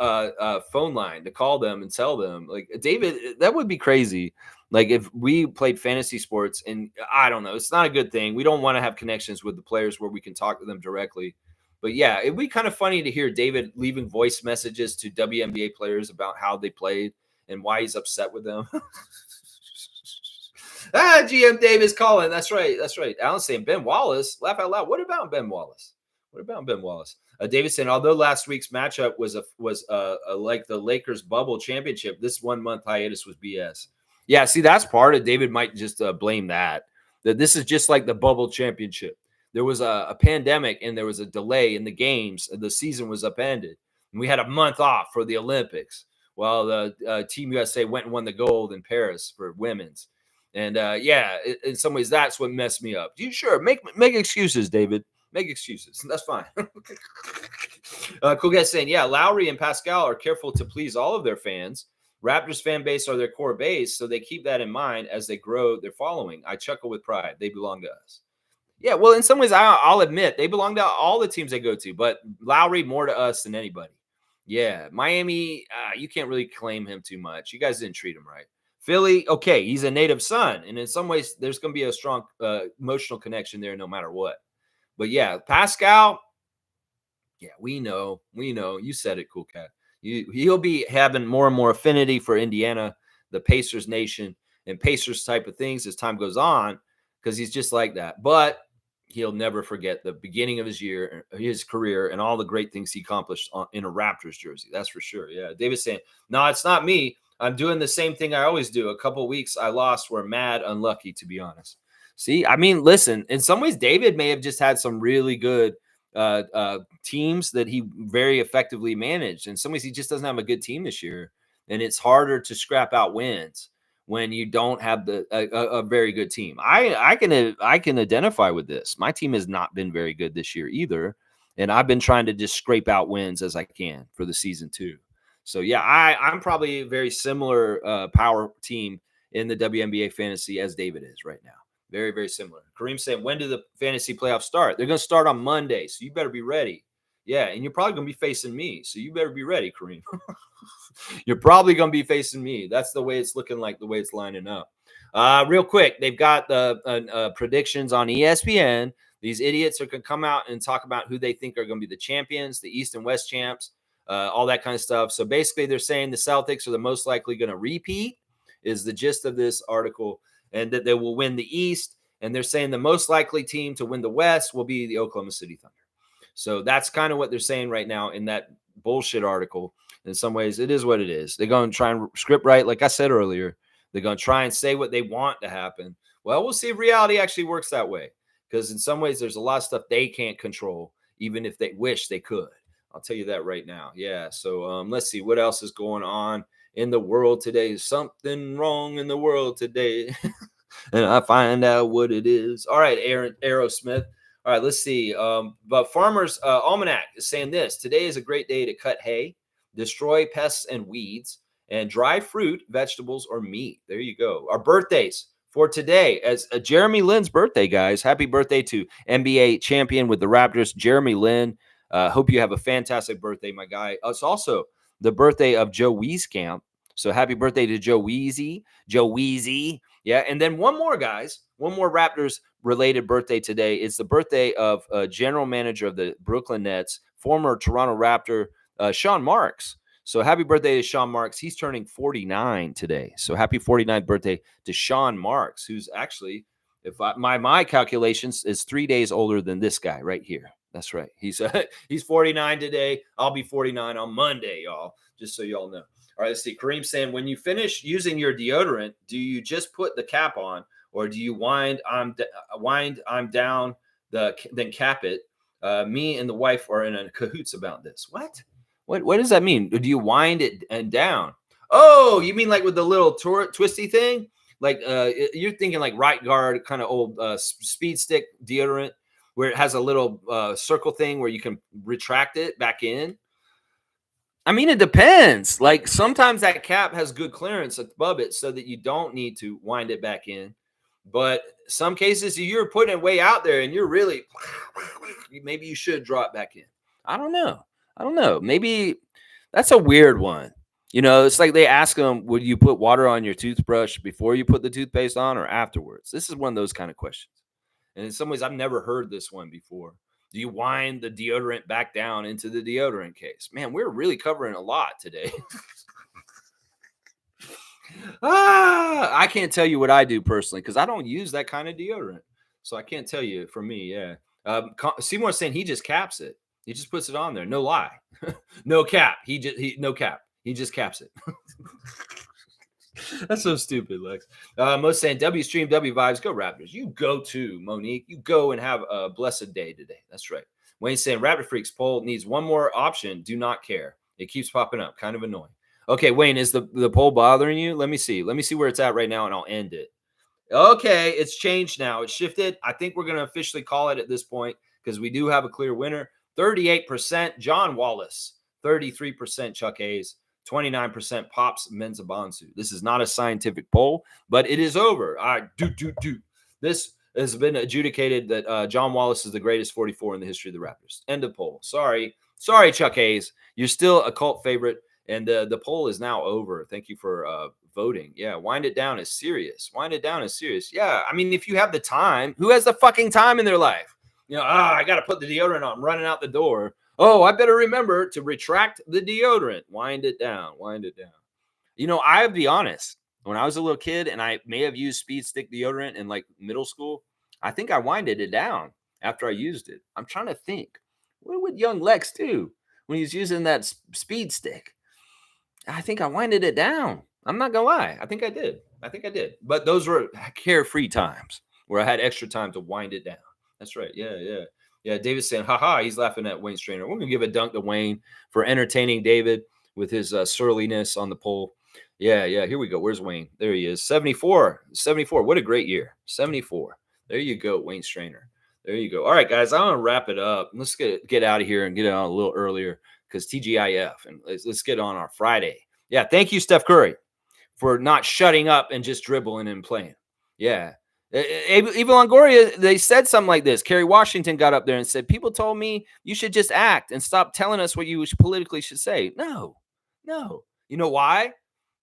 phone line to call them and tell them. Like, David, that would be crazy. Like, if we played fantasy sports, and I don't know, it's not a good thing. We don't want to have connections with the players where we can talk to them directly. But yeah, it'd be kind of funny to hear David leaving voice messages to WNBA players about how they played and why he's upset with them. GM Davis calling. That's right. Alan's saying Ben Wallace. Laugh out loud. What about Ben Wallace? David saying, although last week's matchup was like the Lakers bubble championship, this 1 month hiatus was BS. Yeah, see, that's part of David might just blame that this is just like the bubble championship. There was a pandemic and there was a delay in the games. The season was upended. And we had a month off for the Olympics. Well, the Team USA went and won the gold in Paris for women's. And in some ways, that's what messed me up. Sure, make excuses, David. Make excuses. That's fine. Cool guy saying, yeah, Lowry and Pascal are careful to please all of their fans. Raptors fan base are their core base, so they keep that in mind as they grow their following. I chuckle with pride. They belong to us. Yeah, well, in some ways, I'll admit they belong to all the teams they go to, but Lowry more to us than anybody. Yeah, Miami, you can't really claim him too much. You guys didn't treat him right. Philly, okay, he's a native son, and in some ways, there's going to be a strong emotional connection there no matter what. But yeah, Pascal, yeah, we know. You said it, Cool Cat. He'll be having more and more affinity for Indiana, the Pacers nation, and Pacers type of things as time goes on, because he's just like that. But he'll never forget the beginning of his career, and all the great things he accomplished in a Raptors jersey. That's for sure. Yeah, David's saying, no, it's not me. I'm doing the same thing I always do. A couple weeks I lost were mad unlucky, to be honest. See, I mean, listen, in some ways, David may have just had some really good teams that he very effectively managed. In some ways, he just doesn't have a good team this year, and it's harder to scrap out wins when you don't have a very good team. I can identify with this. My team has not been very good this year either, and I've been trying to just scrape out wins as I can for the season too. So yeah, I'm probably a very similar power team in the WNBA fantasy as David is right now. Very, very similar. Kareem saying, when do the fantasy playoffs start? They're going to start on Monday, so you better be ready. Yeah, and you're probably going to be facing me, so you better be ready, Kareem. You're probably going to be facing me. That's the way it's looking like, the way it's lining up. Real quick, they've got the predictions on ESPN. These idiots are going to come out and talk about who they think are going to be the champions, the East and West champs, all that kind of stuff. So basically, they're saying the Celtics are the most likely going to repeat, is the gist of this article, and that they will win the East. And they're saying the most likely team to win the West will be the Oklahoma City Thunder. So that's kind of what they're saying right now in that bullshit article. In some ways, it is what it is. They're going to try and script right, like I said earlier. They're going to try and say what they want to happen. Well, we'll see if reality actually works that way. Because in some ways, there's a lot of stuff they can't control, even if they wish they could. I'll tell you that right now. Yeah, so let's see what else is going on in the world today. Something wrong in the world today. And I find out what it is. All right, Aerosmith. All right, let's see. But Farmer's Almanac is saying this. Today is a great day to cut hay, destroy pests and weeds, and dry fruit, vegetables, or meat. There you go. Our birthdays. for today as Jeremy Lin's birthday, guys. Happy birthday to NBA champion with the Raptors, Jeremy Lin. Hope you have a fantastic birthday, my guy. It's also the birthday of Joe Wieskamp. So happy birthday to Joe Weezy. Joe Weezy. Yeah. And then one more, guys. One more Raptors related birthday today. It's the birthday of general manager of the Brooklyn Nets, former Toronto Raptor, Sean Marks. So happy birthday to Sean Marks. He's turning 49 today. So happy 49th birthday to Sean Marks, who's actually, if my calculations, is 3 days older than this guy right here. That's right. He's 49 today. I'll be 49 on Monday, y'all. Just so y'all know. All right, let's see. Kareem saying, when you finish using your deodorant, do you just put the cap on, or do you wind I'm down then cap it? Me and the wife are in a cahoots about this. What does that mean? Do you wind it and down? Oh, you mean like with the little twisty thing? Like you're thinking like Right Guard kind of old speed stick deodorant where it has a little circle thing where you can retract it back in. I mean, it depends. Like sometimes that cap has good clearance above it so that you don't need to wind it back in. But some cases you're putting it way out there and you're really, maybe you should draw it back in. I don't know. Maybe that's a weird one. You know, it's like they ask them, would you put water on your toothbrush before you put the toothpaste on or afterwards? This is one of those kind of questions. And in some ways, I've never heard this one before. Do you wind the deodorant back down into the deodorant case? Man, we're really covering a lot today. I can't tell you what I do personally because I don't use that kind of deodorant. So I can't tell you for me. Yeah. Seymour's saying he just caps it. He just puts it on there. No lie. No cap. No cap. He just caps it. That's so stupid, Lex. Most saying W stream, W vibes, go Raptors. You go too, Monique. You go and have a blessed day today. That's right. Wayne saying Raptor Freaks poll needs one more option. Do not care. It keeps popping up. Kind of annoying. Okay, Wayne, is the poll bothering you? Let me see. Let me see where it's at right now, and I'll end it. Okay, it's changed now. It's shifted. I think we're going to officially call it at this point because we do have a clear winner. 38% John Wallace, 33% Chuck Hayes, 29% Pops Menzabansu. This is not a scientific poll, but it is over. All right, This has been adjudicated that John Wallace is the greatest 44 in the history of the Raptors. End of poll. Sorry, Chuck Hayes. You're still a cult favorite, and the poll is now over. Thank you for voting. Yeah, wind it down is serious. Wind it down is serious. Yeah, I mean, if you have the time, who has the fucking time in their life? You know, I got to put the deodorant on. I'm running out the door. Oh, I better remember to retract the deodorant. Wind it down. Wind it down. You know, I'll be honest. When I was a little kid and I may have used speed stick deodorant in like middle school, I think I winded it down after I used it. I'm trying to think. What would young Lex do when he's using that speed stick? I think I winded it down. I'm not going to lie. I think I did. But those were carefree times where I had extra time to wind it down. That's right. Yeah. David's saying, haha, he's laughing at Wayne Strainer. We're going to give a dunk to Wayne for entertaining David with his surliness on the poll. Yeah. Here we go. Where's Wayne? There he is. 74. What a great year. 74. There you go, Wayne Strainer. There you go. All right, guys, I'm going to wrap it up. Let's get out of here and get it on a little earlier because TGIF. And let's get on our Friday. Yeah, thank you, Steph Curry, for not shutting up and just dribbling and playing. Yeah. Eva Longoria, they said something like this. Kerry Washington got up there and said, people told me you should just act and stop telling us what you politically should say. No. You know why?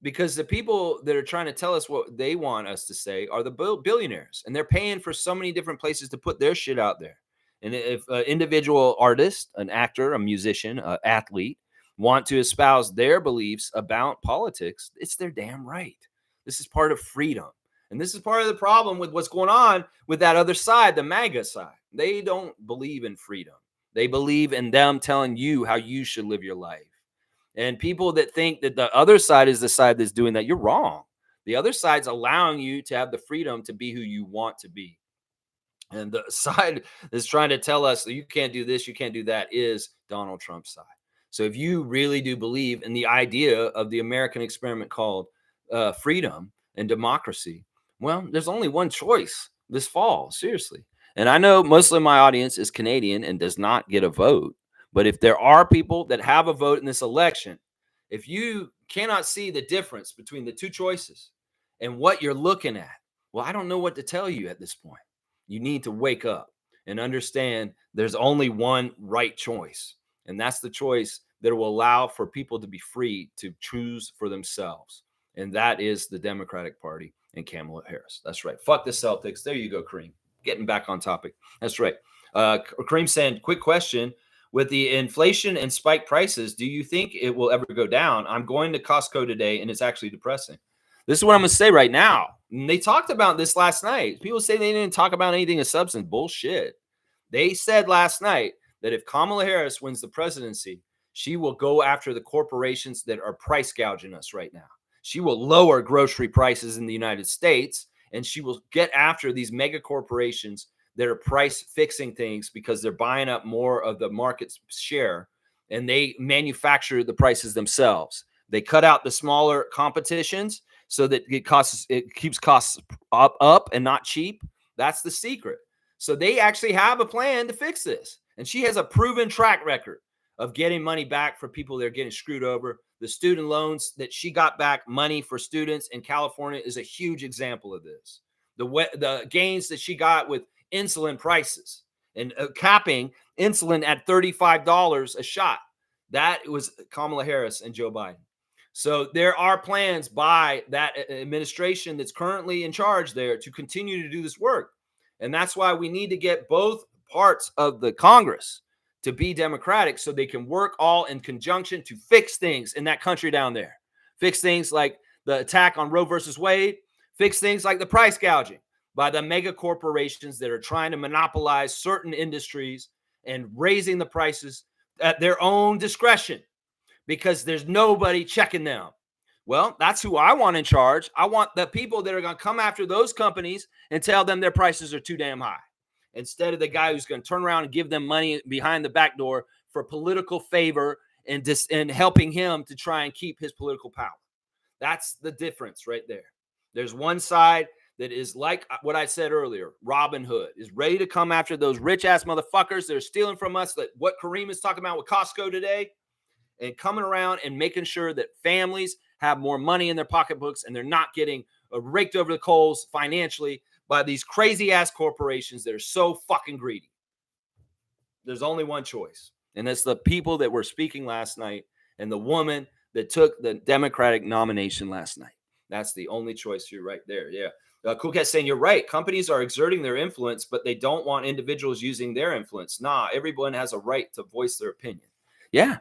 Because the people that are trying to tell us what they want us to say are the billionaires, and they're paying for so many different places to put their shit out there. And if an individual artist, an actor, a musician, an athlete want to espouse their beliefs about politics, it's their damn right. This is part of freedom. And this is part of the problem with what's going on with that other side, the MAGA side. They don't believe in freedom. They believe in them telling you how you should live your life. And people that think that the other side is the side that's doing that, you're wrong. The other side's allowing you to have the freedom to be who you want to be. And the side that's trying to tell us that you can't do this, you can't do that is Donald Trump's side. So if you really do believe in the idea of the American experiment called freedom and democracy, well, there's only one choice this fall, seriously. And I know most of my audience is Canadian and does not get a vote. But if there are people that have a vote in this election, if you cannot see the difference between the two choices and what you're looking at, Well, I don't know what to tell you at this point. You need to wake up and understand there's only one right choice. And that's the choice that will allow for people to be free to choose for themselves. And that is the Democratic Party and Kamala Harris. That's right. Fuck the Celtics. There you go, Kareem. Getting back on topic. That's right. Kareem saying, quick question. With the inflation and spike prices, do you think it will ever go down? I'm going to Costco today, and it's actually depressing. This is what I'm going to say right now. And they talked about this last night. People say they didn't talk about anything of substance. Bullshit. They said last night that if Kamala Harris wins the presidency, she will go after the corporations that are price gouging us right now. She will lower grocery prices in the United States, and she will get after these mega corporations that are price fixing things because they're buying up more of the market's share, and they manufacture the prices themselves. They cut out the smaller competitions so that it keeps costs up and not cheap. That's the secret. So they actually have a plan to fix this. And she has a proven track record of getting money back for people that are getting screwed over. The student loans that she got back money for students in California is a huge example of this. The gains that she got with insulin prices and capping insulin at $35 a shot. That was Kamala Harris and Joe Biden. So there are plans by that administration that's currently in charge there to continue to do this work. And that's why we need to get both parts of the Congress to be Democratic so they can work all in conjunction to fix things in that country down there. Fix things like the attack on Roe versus Wade. Fix things like the price gouging by the mega corporations that are trying to monopolize certain industries and raising the prices at their own discretion because there's nobody checking them. Well, that's who I want in charge. I want the people that are going to come after those companies and tell them their prices are too damn high, instead of the guy who's going to turn around and give them money behind the back door for political favor and helping him to try and keep his political power. That's the difference right there. There's one side that is like what I said earlier. Robin Hood is ready to come after those rich ass motherfuckers that are stealing from us, that what Kareem is talking about with Costco today, and coming around and making sure that families have more money in their pocketbooks and they're not getting raked over the coals financially by these crazy ass corporations that are so fucking greedy. There's only one choice, and it's the people that were speaking last night and the woman that took the Democratic nomination last night. That's the only choice. You're right there. Yeah. Cool Cat saying, you're right. Companies are exerting their influence, but they don't want individuals using their influence. Nah, everyone has a right to voice their opinion. Yeah.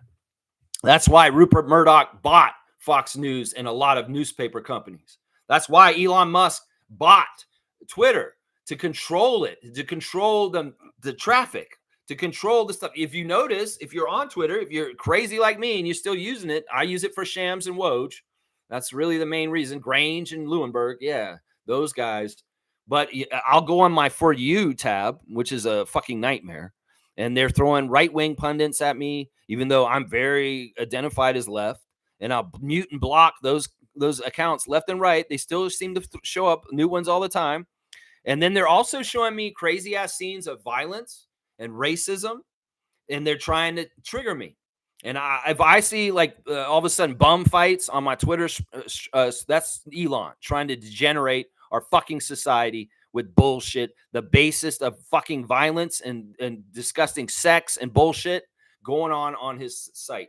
That's why Rupert Murdoch bought Fox News and a lot of newspaper companies. That's why Elon Musk bought Twitter, to control it, to control the traffic, to control the stuff. If you notice, if you're on Twitter, if you're crazy like me and you're still using it, I use it for Shams and Woj. That's really the main reason. Grange and Lewinberg. Yeah, those guys. But I'll go on my For You tab, which is a fucking nightmare. And they're throwing right-wing pundits at me, even though I'm very identified as left. And I'll mute and block those accounts left and right. They still seem to show up, new ones all the time. And then they're also showing me crazy-ass scenes of violence and racism, and they're trying to trigger me. And if I see, like, all of a sudden bum fights on my Twitter, that's Elon trying to degenerate our fucking society with bullshit, the basest of fucking violence and disgusting sex and bullshit going on his site.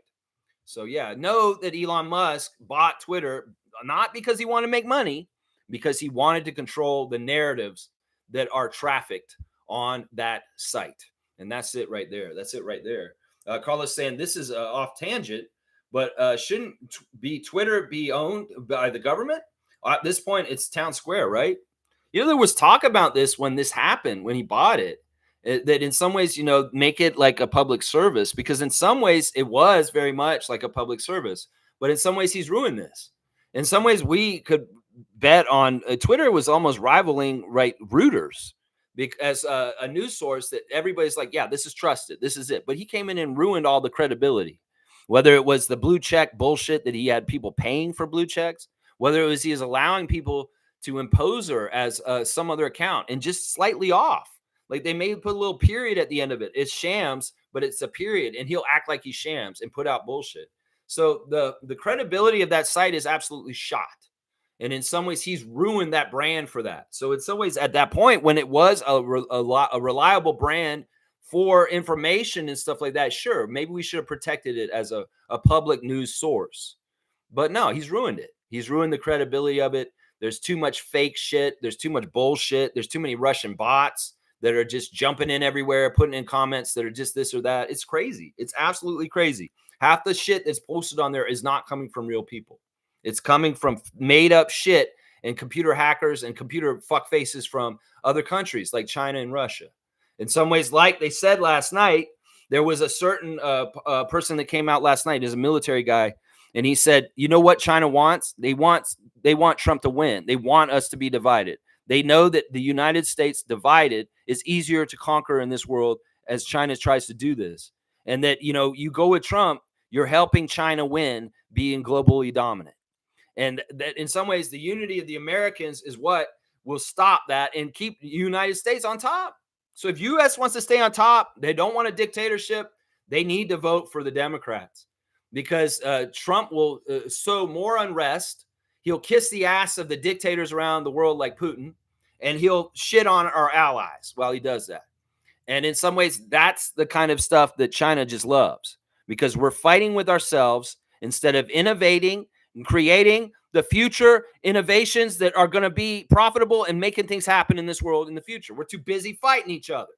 So, yeah, know that Elon Musk bought Twitter not because he wanted to make money, because he wanted to control the narratives that are trafficked on that site. And that's it right there. That's it right there. Carlos saying this is off tangent, but shouldn't Twitter be owned by the government? At this point, it's town square, right? You know, there was talk about this when this happened, when he bought it, that in some ways, make it like a public service, because in some ways it was very much like a public service, but in some ways he's ruined this. In some ways we could bet on Twitter was almost rivaling Reuters as a news source that everybody's like, yeah, this is trusted. This is it. But he came in and ruined all the credibility, whether it was the blue check bullshit that he had people paying for blue checks, whether it was he is allowing people to impose her as some other account and just slightly off. Like they may put a little period at the end of it. It's shams, but it's a period, and he'll act like he's shams and put out bullshit. So the credibility of that site is absolutely shot. And in some ways, he's ruined that brand for that. So in some ways, at that point, when it was a reliable brand for information and stuff like that, sure, maybe we should have protected it as a public news source. But no, he's ruined it. He's ruined the credibility of it. There's too much fake shit. There's too much bullshit. There's too many Russian bots that are just jumping in everywhere, putting in comments that are just this or that. It's crazy. It's absolutely crazy. Half the shit that's posted on there is not coming from real people. It's coming from made up shit and computer hackers and computer fuck faces from other countries like China and Russia. In some ways, like they said last night, there was a certain person that came out last night as a military guy, and he said, "You know what China wants? They want Trump to win. They want us to be divided. They know that the United States divided is easier to conquer in this world as China tries to do this, and that you go with Trump, you're helping China win, being globally dominant." And that in some ways, the unity of the Americans is what will stop that and keep the United States on top. So if U.S. wants to stay on top, they don't want a dictatorship, they need to vote for the Democrats, because Trump will sow more unrest. He'll kiss the ass of the dictators around the world like Putin, and he'll shit on our allies while he does that. And in some ways, that's the kind of stuff that China just loves, because we're fighting with ourselves instead of innovating and creating the future innovations that are going to be profitable and making things happen in this world in the future. We're too busy fighting each other.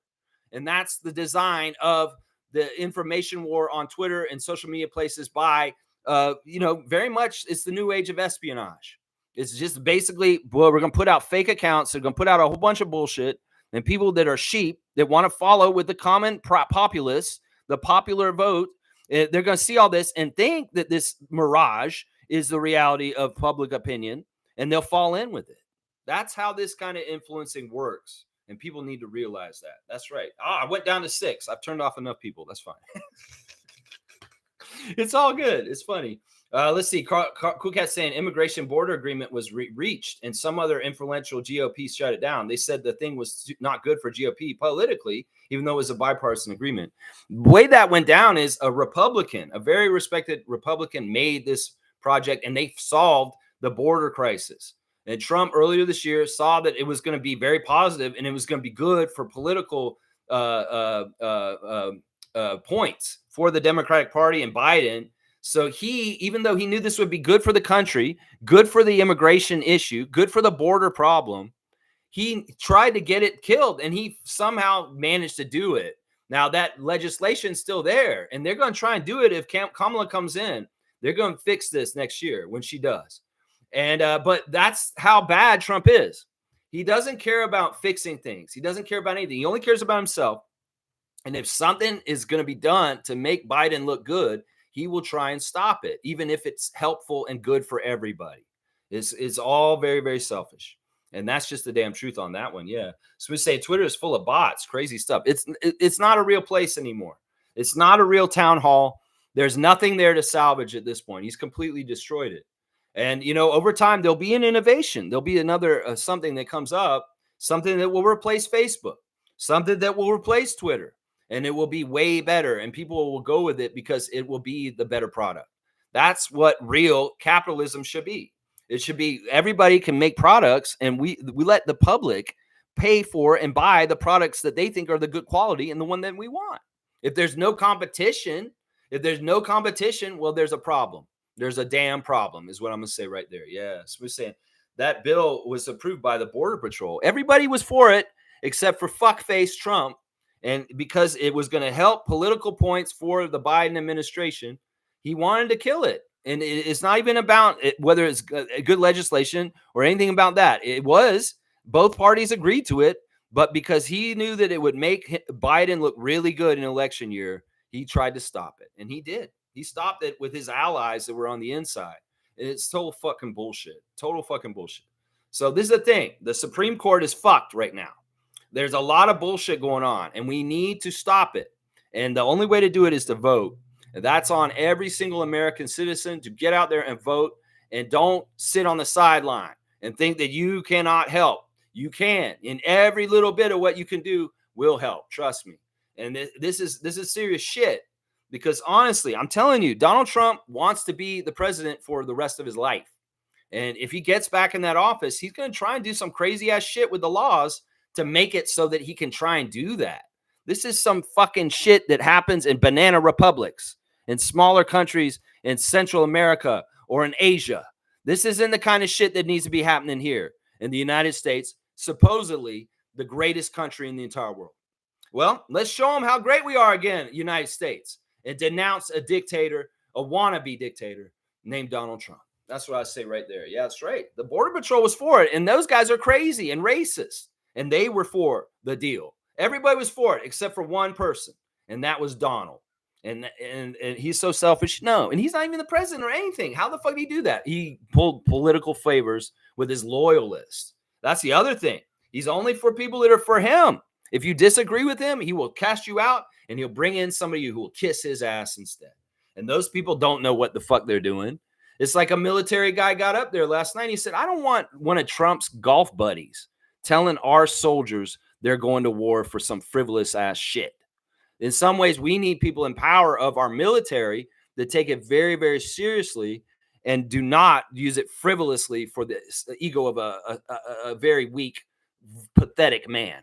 And that's the design of the information war on Twitter and social media places by, very much it's the new age of espionage. It's just basically, well, we're going to put out fake accounts. They're going to put out a whole bunch of bullshit, and people that are sheep that want to follow with the common populace, the popular vote, they're going to see all this and think that this mirage is the reality of public opinion, and they'll fall in with it. That's how this kind of influencing works, and people need to realize that. That's right. I went down to 6. I've turned off enough people. That's fine. It's all good. It's funny. Let's see. Cool Cat saying immigration border agreement was reached, and some other influential GOP shut it down. They said the thing was not good for GOP politically, even though it was a bipartisan agreement. The way that went down is a Republican, a very respected Republican, made this project, and they solved the border crisis. And Trump earlier this year saw that it was going to be very positive, and it was going to be good for political points for the Democratic Party and Biden. So he, even though he knew this would be good for the country, good for the immigration issue, good for the border problem, he tried to get it killed, and he somehow managed to do it. Now that legislation's still there, and they're going to try and do it if Kamala comes in. They're going to fix this next year when she does. And but that's how bad Trump is. He doesn't care about fixing things. He doesn't care about anything. He only cares about himself. And if something is going to be done to make Biden look good, he will try and stop it, even if it's helpful and good for everybody. It's all very, very selfish. And that's just the damn truth on that one. Yeah. So we say Twitter is full of bots, crazy stuff. It's not a real place anymore. It's not a real town hall. There's nothing there to salvage at this point. He's completely destroyed it. And, over time, there'll be an innovation. There'll be another something that comes up, something that will replace Facebook, something that will replace Twitter, and it will be way better. And people will go with it because it will be the better product. That's what real capitalism should be. It should be everybody can make products, and we let the public pay for and buy the products that they think are the good quality and the one that we want. If there's no competition, well, there's a problem. There's a damn problem is what I'm going to say right there. Yeah. So we're saying that bill was approved by the Border Patrol. Everybody was for it except for fuckface Trump. And because it was going to help political points for the Biden administration, he wanted to kill it. And it's not even about whether it's good legislation or anything about that. It was, both parties agreed to it, but because he knew that it would make Biden look really good in election year, he tried to stop it. And he did. He stopped it with his allies that were on the inside. And it's total fucking bullshit. Total fucking bullshit. So this is the thing. The Supreme Court is fucked right now. There's a lot of bullshit going on, and we need to stop it. And the only way to do it is to vote. And that's on every single American citizen to get out there and vote, and don't sit on the sideline and think that you cannot help. You can. And every little bit of what you can do will help. Trust me. And this is serious shit, because honestly, I'm telling you, Donald Trump wants to be the president for the rest of his life. And if he gets back in that office, he's going to try and do some crazy ass shit with the laws to make it so that he can try and do that. This is some fucking shit that happens in banana republics, in smaller countries in Central America or in Asia. This isn't the kind of shit that needs to be happening here in the United States, supposedly the greatest country in the entire world. Well, let's show them how great we are again, United States, and denounce a dictator, a wannabe dictator named Donald Trump. That's what I say right there. Yeah, that's right. The Border Patrol was for it, and those guys are crazy and racist, and they were for the deal. Everybody was for it except for one person, and that was Donald. And he's so selfish. No, and he's not even the president or anything. How the fuck did he do that? He pulled political favors with his loyalists. That's the other thing. He's only for people that are for him. If you disagree with him, he will cast you out, and he'll bring in somebody who will kiss his ass instead. And those people don't know what the fuck they're doing. It's like a military guy got up there last night. He said, I don't want one of Trump's golf buddies telling our soldiers they're going to war for some frivolous ass shit. In some ways, we need people in power of our military that take it very, very seriously and do not use it frivolously for the ego of a very weak, pathetic man.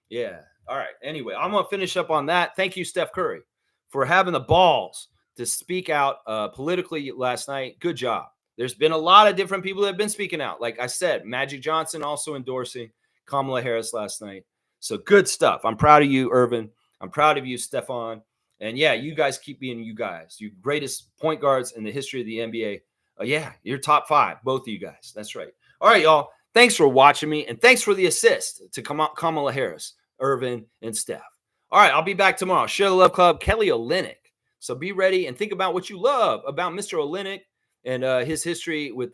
Yeah. All right. Anyway, I'm going to finish up on that. Thank you, Steph Curry, for having the balls to speak out politically last night. Good job. There's been a lot of different people that have been speaking out. Like I said, Magic Johnson also endorsing Kamala Harris last night. So good stuff. I'm proud of you, Irvin. I'm proud of you, Stefan. And yeah, you guys keep being you guys. You greatest point guards in the history of the NBA. Yeah, you're top 5, both of you guys. That's right. All right, y'all. Thanks for watching me, and thanks for the assist to Kamala Harris, Irvin, and Steph. All right, I'll be back tomorrow. Share the Love Club, Kelly Olynyk. So be ready and think about what you love about Mr. Olynyk and his history with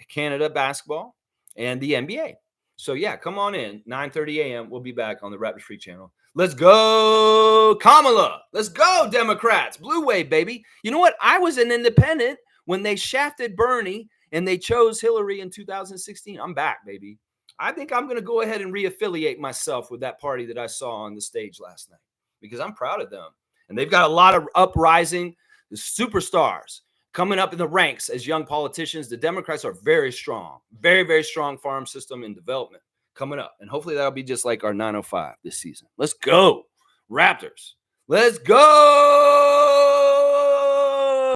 Canada basketball and the NBA. So yeah, come on in. 9:30 a.m. We'll be back on the Raptors Free Channel. Let's go, Kamala. Let's go, Democrats. Blue wave, baby. You know what? I was an independent when they shafted Bernie and they chose Hillary in 2016. I'm back, baby. I think I'm going to go ahead and reaffiliate myself with that party that I saw on the stage last night because I'm proud of them. And they've got a lot of uprising superstars coming up in the ranks as young politicians. The Democrats are very strong, very, very strong farm system and development coming up. And hopefully that'll be just like our 905 this season. Let's go, Raptors. Let's go.